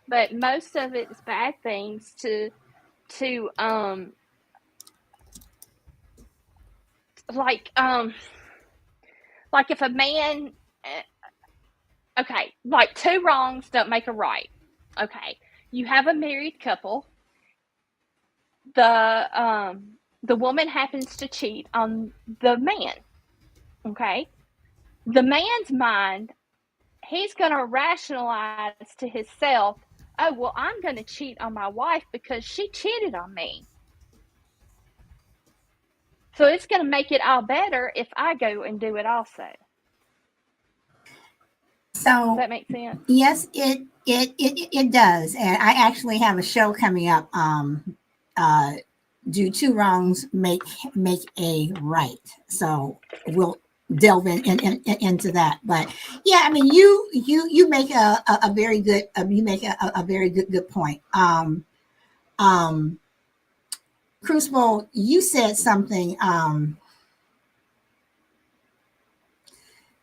but most of it is bad things to like if a man, okay, like two wrongs don't make a right. Okay, you have a married couple. The woman happens to cheat on the man. Okay, the man's mind, he's going to rationalize to himself, oh, well, I'm going to cheat on my wife because she cheated on me. So it's going to make it all better if I go and do it also. Does so that make sense? yes, it does, and I actually have a show coming up. Do two wrongs make a right? So we'll delve into that. But yeah, I mean, you make a very good you make a very good point. Crucible, you said something.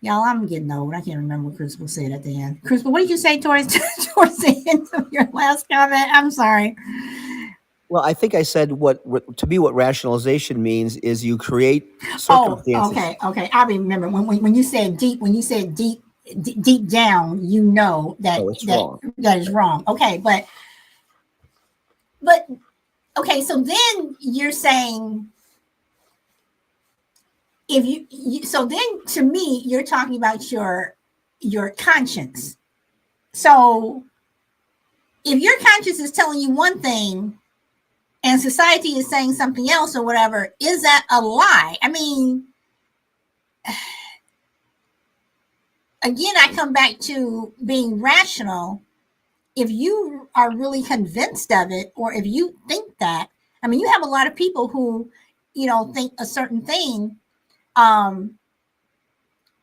Y'all, I'm getting old. I can't remember what Crucible said at the end. Crucible, what did you say towards the end of your last comment? I'm sorry. Well, I think I said what to me what rationalization means is you create circumstances. Oh, okay. I remember when you said deep down, you know that wrong. That is wrong. Okay, but okay, so then you're saying if you so then to me you're talking about your conscience. So if your conscience is telling you one thing and society is saying something else or whatever, is that a lie? I mean, again, I come back to being rational. If you are really convinced of it, or if you think that, I mean, you have a lot of people who, think a certain thing,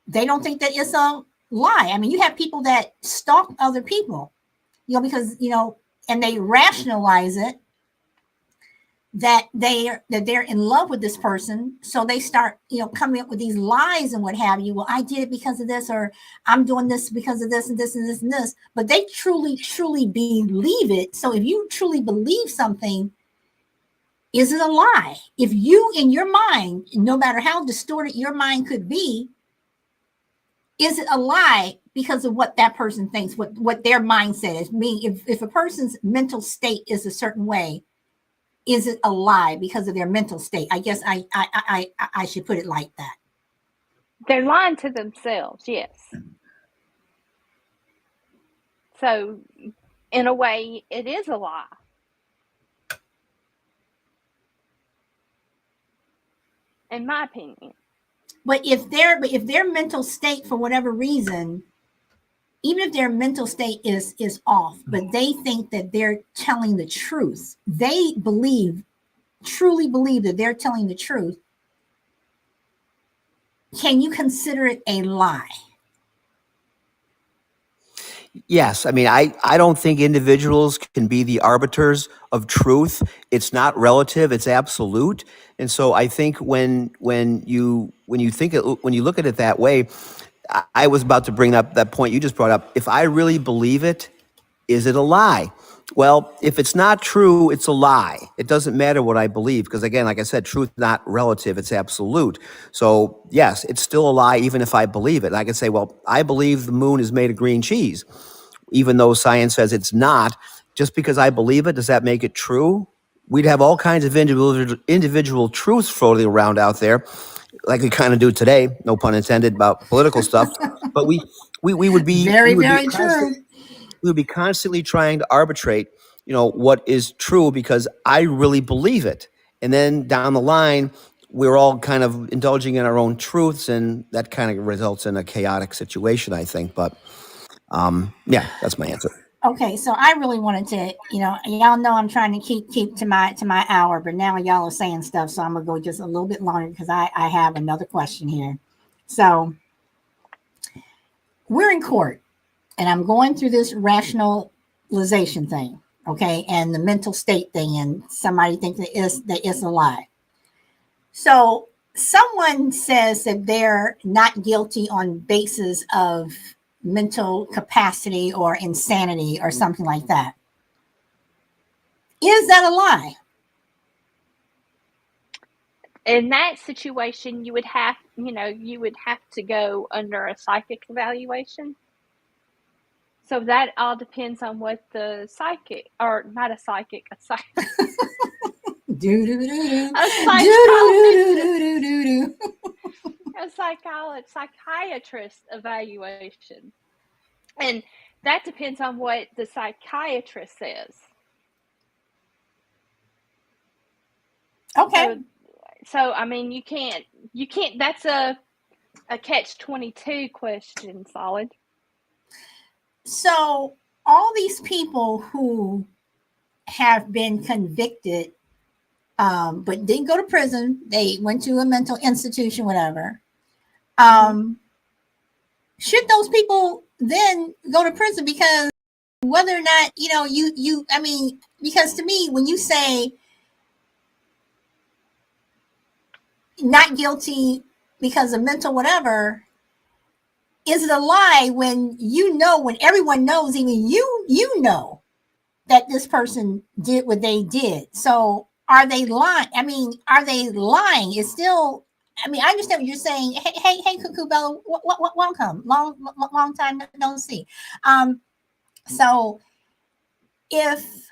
they don't think that it's a lie. I mean, you have people that stalk other people, because, and they rationalize it that they're in love with this person. So they start, coming up with these lies and what have you. Well, I did it because of this, or I'm doing this because of this and this and this and this. But they truly, truly believe it. So if you truly believe something, is it a lie? If you, in your mind, no matter how distorted your mind could be, is it a lie because of what that person thinks, what their mindset is? If a person's mental state is a certain way, is it a lie because of their mental state? I guess I should put it like that. They're lying to themselves, yes. So, in a way, it is a lie. In my opinion. But if their mental state, for whatever reason, even if their mental state is off, but they think that they're telling the truth, they truly believe that they're telling the truth, can you consider it a lie? Yes, I mean, I don't think individuals can be the arbiters of truth. It's not relative; it's absolute. And so I think when you look at it that way, I was about to bring up that point you just brought up. If I really believe it, is it a lie? Well, if it's not true, it's a lie. It doesn't matter what I believe, because again, like I said, truth is not relative, it's absolute. So yes, it's still a lie even if I believe it. And I can say, well, I believe the moon is made of green cheese, even though science says it's not. Just because I believe it, does that make it true? We'd have all kinds of individual truths floating around out there, like we kind of do today, no pun intended, about political stuff. But we would be very true. We would be constantly trying to arbitrate, what is true because I really believe it. And then down the line, we're all kind of indulging in our own truths, and that kind of results in a chaotic situation, I think. But yeah, that's my answer. Okay, so I really wanted to, y'all know I'm trying to keep to my hour, but now y'all are saying stuff, so I'm gonna go just a little bit longer because I have another question here. So we're in court, and I'm going through this rationalization thing, okay, and the mental state thing, and somebody thinks that it's a lie. So someone says that they're not guilty on basis of mental capacity or insanity or something like that. Is that a lie? In that situation, you would have to go under a psychic evaluation. So that all depends on what the psychic, or not a psychic, a psychic. A psychiatrist evaluation. And that depends on what the psychiatrist says. Okay. So I mean, you can't, that's a catch-22 question, Solid. So all these people who have been convicted, but didn't go to prison, they went to a mental institution, whatever. Should those people then go to prison? Because whether or not, because to me, when you say not guilty because of mental whatever, is it a lie when when everyone knows, even you know that this person did what they did? So are they lying? Are they lying? It's still, I understand what you're saying. Hey, Cuckoo Bella, welcome. Long time no see. So if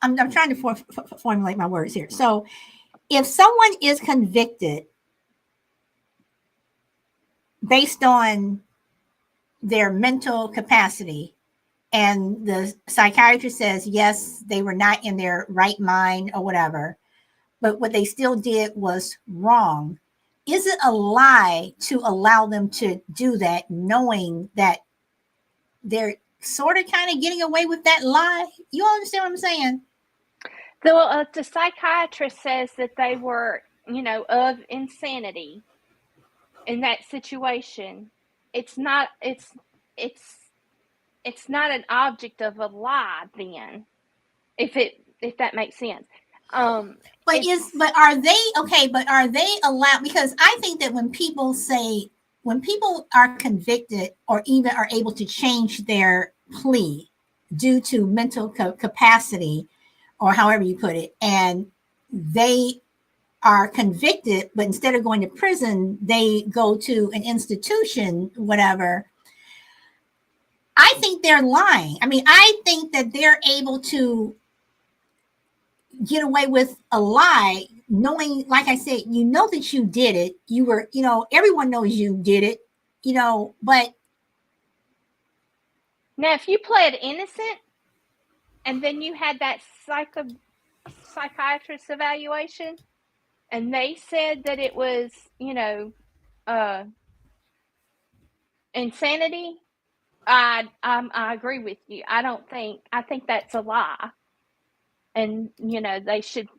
I'm trying to formulate my words here. So if someone is convicted based on their mental capacity, and the psychiatrist says, yes, they were not in their right mind or whatever, but what they still did was wrong, is it a lie to allow them to do that, knowing that they're sort of kind of getting away with that lie? You understand what I'm saying? The psychiatrist says that they were of insanity in that situation, it's not an object of a lie then, if that makes sense. But are they allowed? Because I think that when people are convicted or even are able to change their plea due to mental capacity, or however you put it, and they are convicted, but instead of going to prison, they go to an institution, whatever. I think they're lying. I mean, I think that they're able to get away with a lie, knowing, like I said, that you did it. You were, everyone knows you did it, but now if you pled innocent and then you had that psychiatrist evaluation and they said that it was, insanity, I agree with you. I think that's a lie. And, they should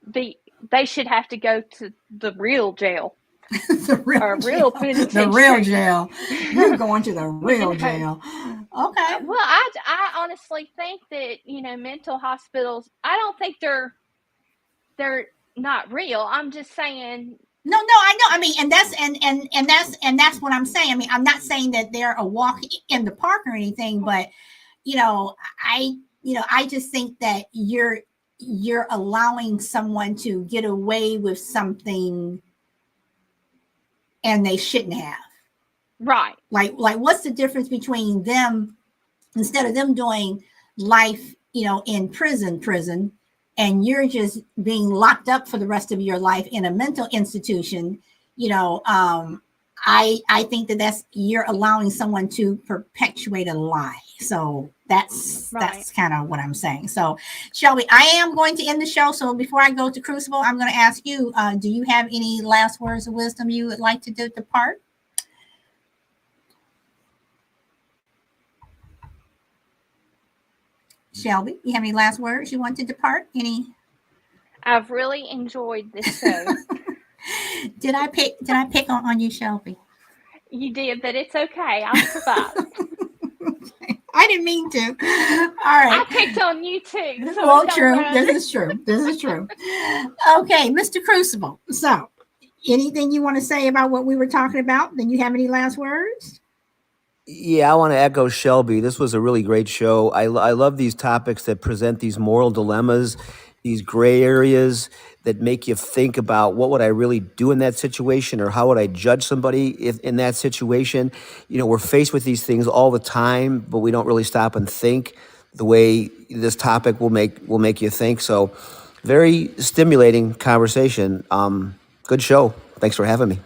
have to go to the real jail. the real penitentiary. The real jail. You're going to the real jail. Okay. Well, I honestly think that, mental hospitals, I don't think they're not real. I'm just saying. No, I know. I mean, and that's what I'm saying. I mean, I'm not saying that they're a walk in the park or anything, but I just think that you're allowing someone to get away with something and they shouldn't have. Right. Like what's the difference between them, instead of them doing life, in prison, and you're just being locked up for the rest of your life in a mental institution, I think that you're allowing someone to perpetuate a lie. So that's kind of what I'm saying. So Shelby, I am going to end the show. So before I go to Crucible, I'm going to ask you, do you have any last words of wisdom you would like to depart? Shelby, you have any last words you want to depart? I've really enjoyed this show. Did I pick on you, Shelby? You did, but it's okay. I'll survive. I didn't mean to. All right. I picked on you too. So well, true. This is true. Okay, Mr. Crucible. So, anything you want to say about what we were talking about? Then you have any last words? Yeah, I want to echo Shelby. This was a really great show. I love these topics that present these moral dilemmas, these gray areas that make you think about what would I really do in that situation, or how would I judge somebody if in that situation. We're faced with these things all the time, but we don't really stop and think the way this topic will make you think. So, very stimulating conversation. Good show. Thanks for having me.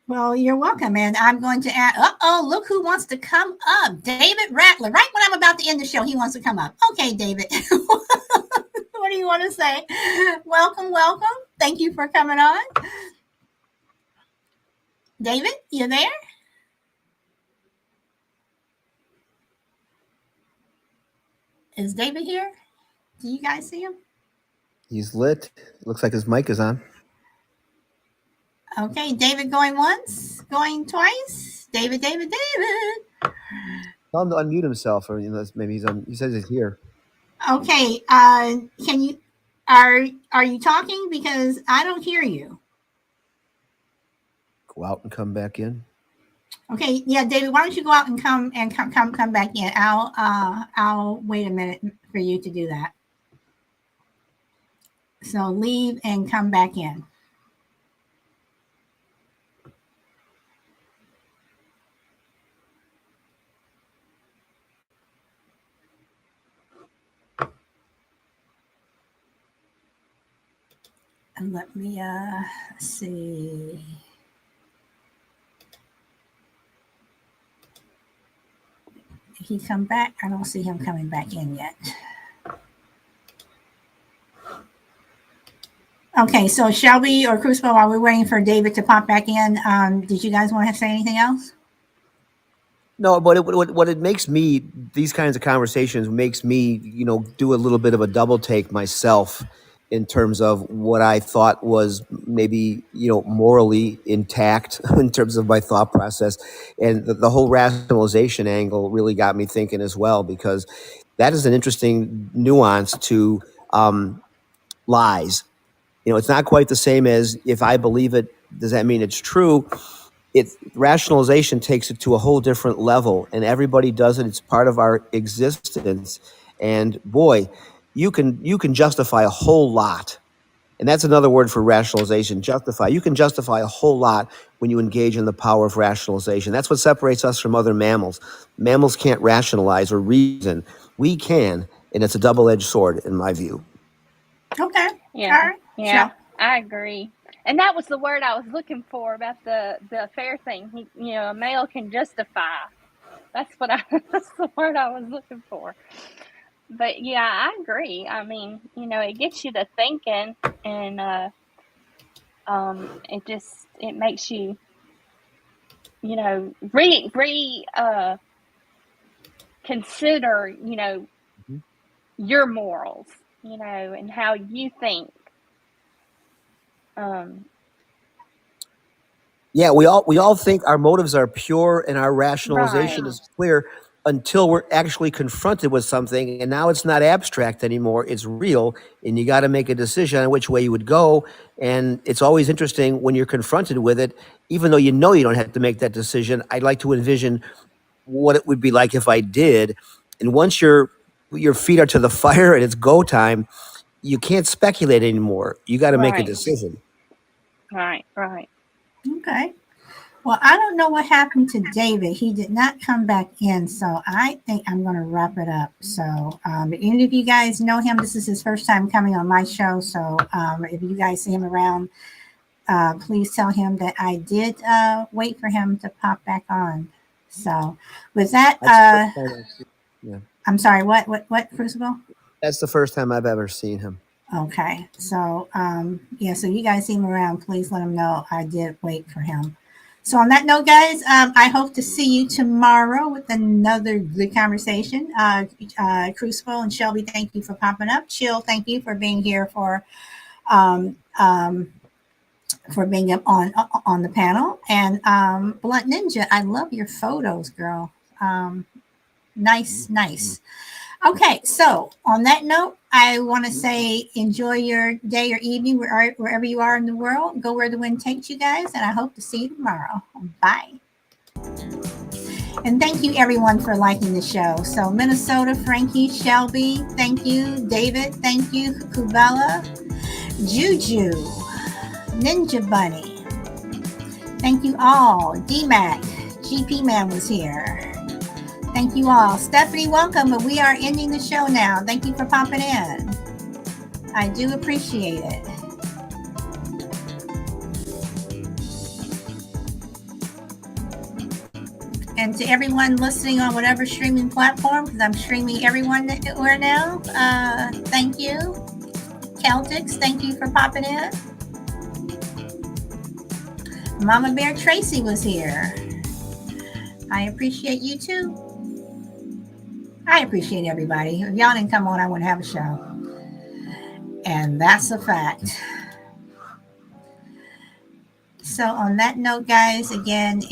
Well, you're welcome. And I'm going to add, look who wants to come up. David Rattler. Right when I'm about to end the show, he wants to come up. Okay, David. What do you want to say? Welcome. Thank you for coming on. David, you there? Is David here? Do you guys see him? He's lit. Looks like his mic is on. Okay, David going once, going twice. David. Tell him to unmute himself, or maybe he's on. He says he's here. Okay, can you are you talking, because I don't hear you? Go out and come back in. Okay, yeah, David, why don't you go out and come back in? I'll wait a minute for you to do that. So leave and come back in. And let me see. Did he come back? I don't see him coming back in yet. Okay, so Shelby or Crucible, while we're waiting for David to pop back in, did you guys want to say anything else? No, but what it makes me, these kinds of conversations makes me, do a little bit of a double take myself. in terms of what I thought was maybe, morally intact in terms of my thought process. And the whole rationalization angle really got me thinking as well, because that is an interesting nuance to lies. It's not quite the same as if I believe it, does that mean it's true? Rationalization takes it to a whole different level, and everybody does it. It's part of our existence. And boy, you can justify a whole lot. And that's another word for rationalization, justify. You can justify a whole lot when you engage in the power of rationalization. That's what separates us from other mammals. Mammals can't rationalize or reason. We can, and it's a double-edged sword in my view. Okay. All Yeah, right. yeah, Sure. I agree. And that was the word I was looking for about the affair thing. A male can justify. That's what that's the word I was looking for. But yeah, I agree. I mean, it gets you to thinking, and it makes you, consider, your morals, and how you think. Yeah, we all think our motives are pure and our Right, rationalization is clear until we're actually confronted with something, and now it's not abstract anymore, it's real, and you got to make a decision on which way you would go. And it's always interesting when you're confronted with it, even though you don't have to make that decision. I'd like to envision what it would be like if I did. And once your feet are to the fire and it's go time, you can't speculate anymore. You got to make a right, decision. right, right. Okay. Well, I don't know what happened to David. He did not come back in, so I think I'm going to wrap it up. So, any of you guys know him? This is his first time coming on my show. So, if you guys see him around, please tell him that I did wait for him to pop back on. So, with that, That's the first time I've seen, yeah. I'm sorry. What, Crucible? That's the first time I've ever seen him. Okay. So, yeah. So you guys see him around. Please let him know I did wait for him. So on that note, guys, I hope to see you tomorrow with another good conversation. Crucible and Shelby, thank you for popping up. Chill, thank you for being here um, um, for being up on the panel. And Blunt Ninja, I love your photos, girl. Nice. Okay, so on that note, I want to say enjoy your day or evening wherever you are in the world. Go where the wind takes you guys, and I hope to see you tomorrow. Bye. And thank you everyone for liking the show. So Minnesota, Frankie, Shelby, thank you. David, thank you. Kubella, Juju, Ninja Bunny, thank you all. DMAC, GP Man was here. Thank you all. Stephanie, welcome, but we are ending the show now. Thank you for popping in. I do appreciate it. And to everyone listening on whatever streaming platform, because I'm streaming everywhere now, thank you. Celtics, thank you for popping in. Mama Bear Tracy was here. I appreciate you too. I appreciate everybody. If y'all didn't come on, I wouldn't have a show. And that's a fact. So on that note, guys, again,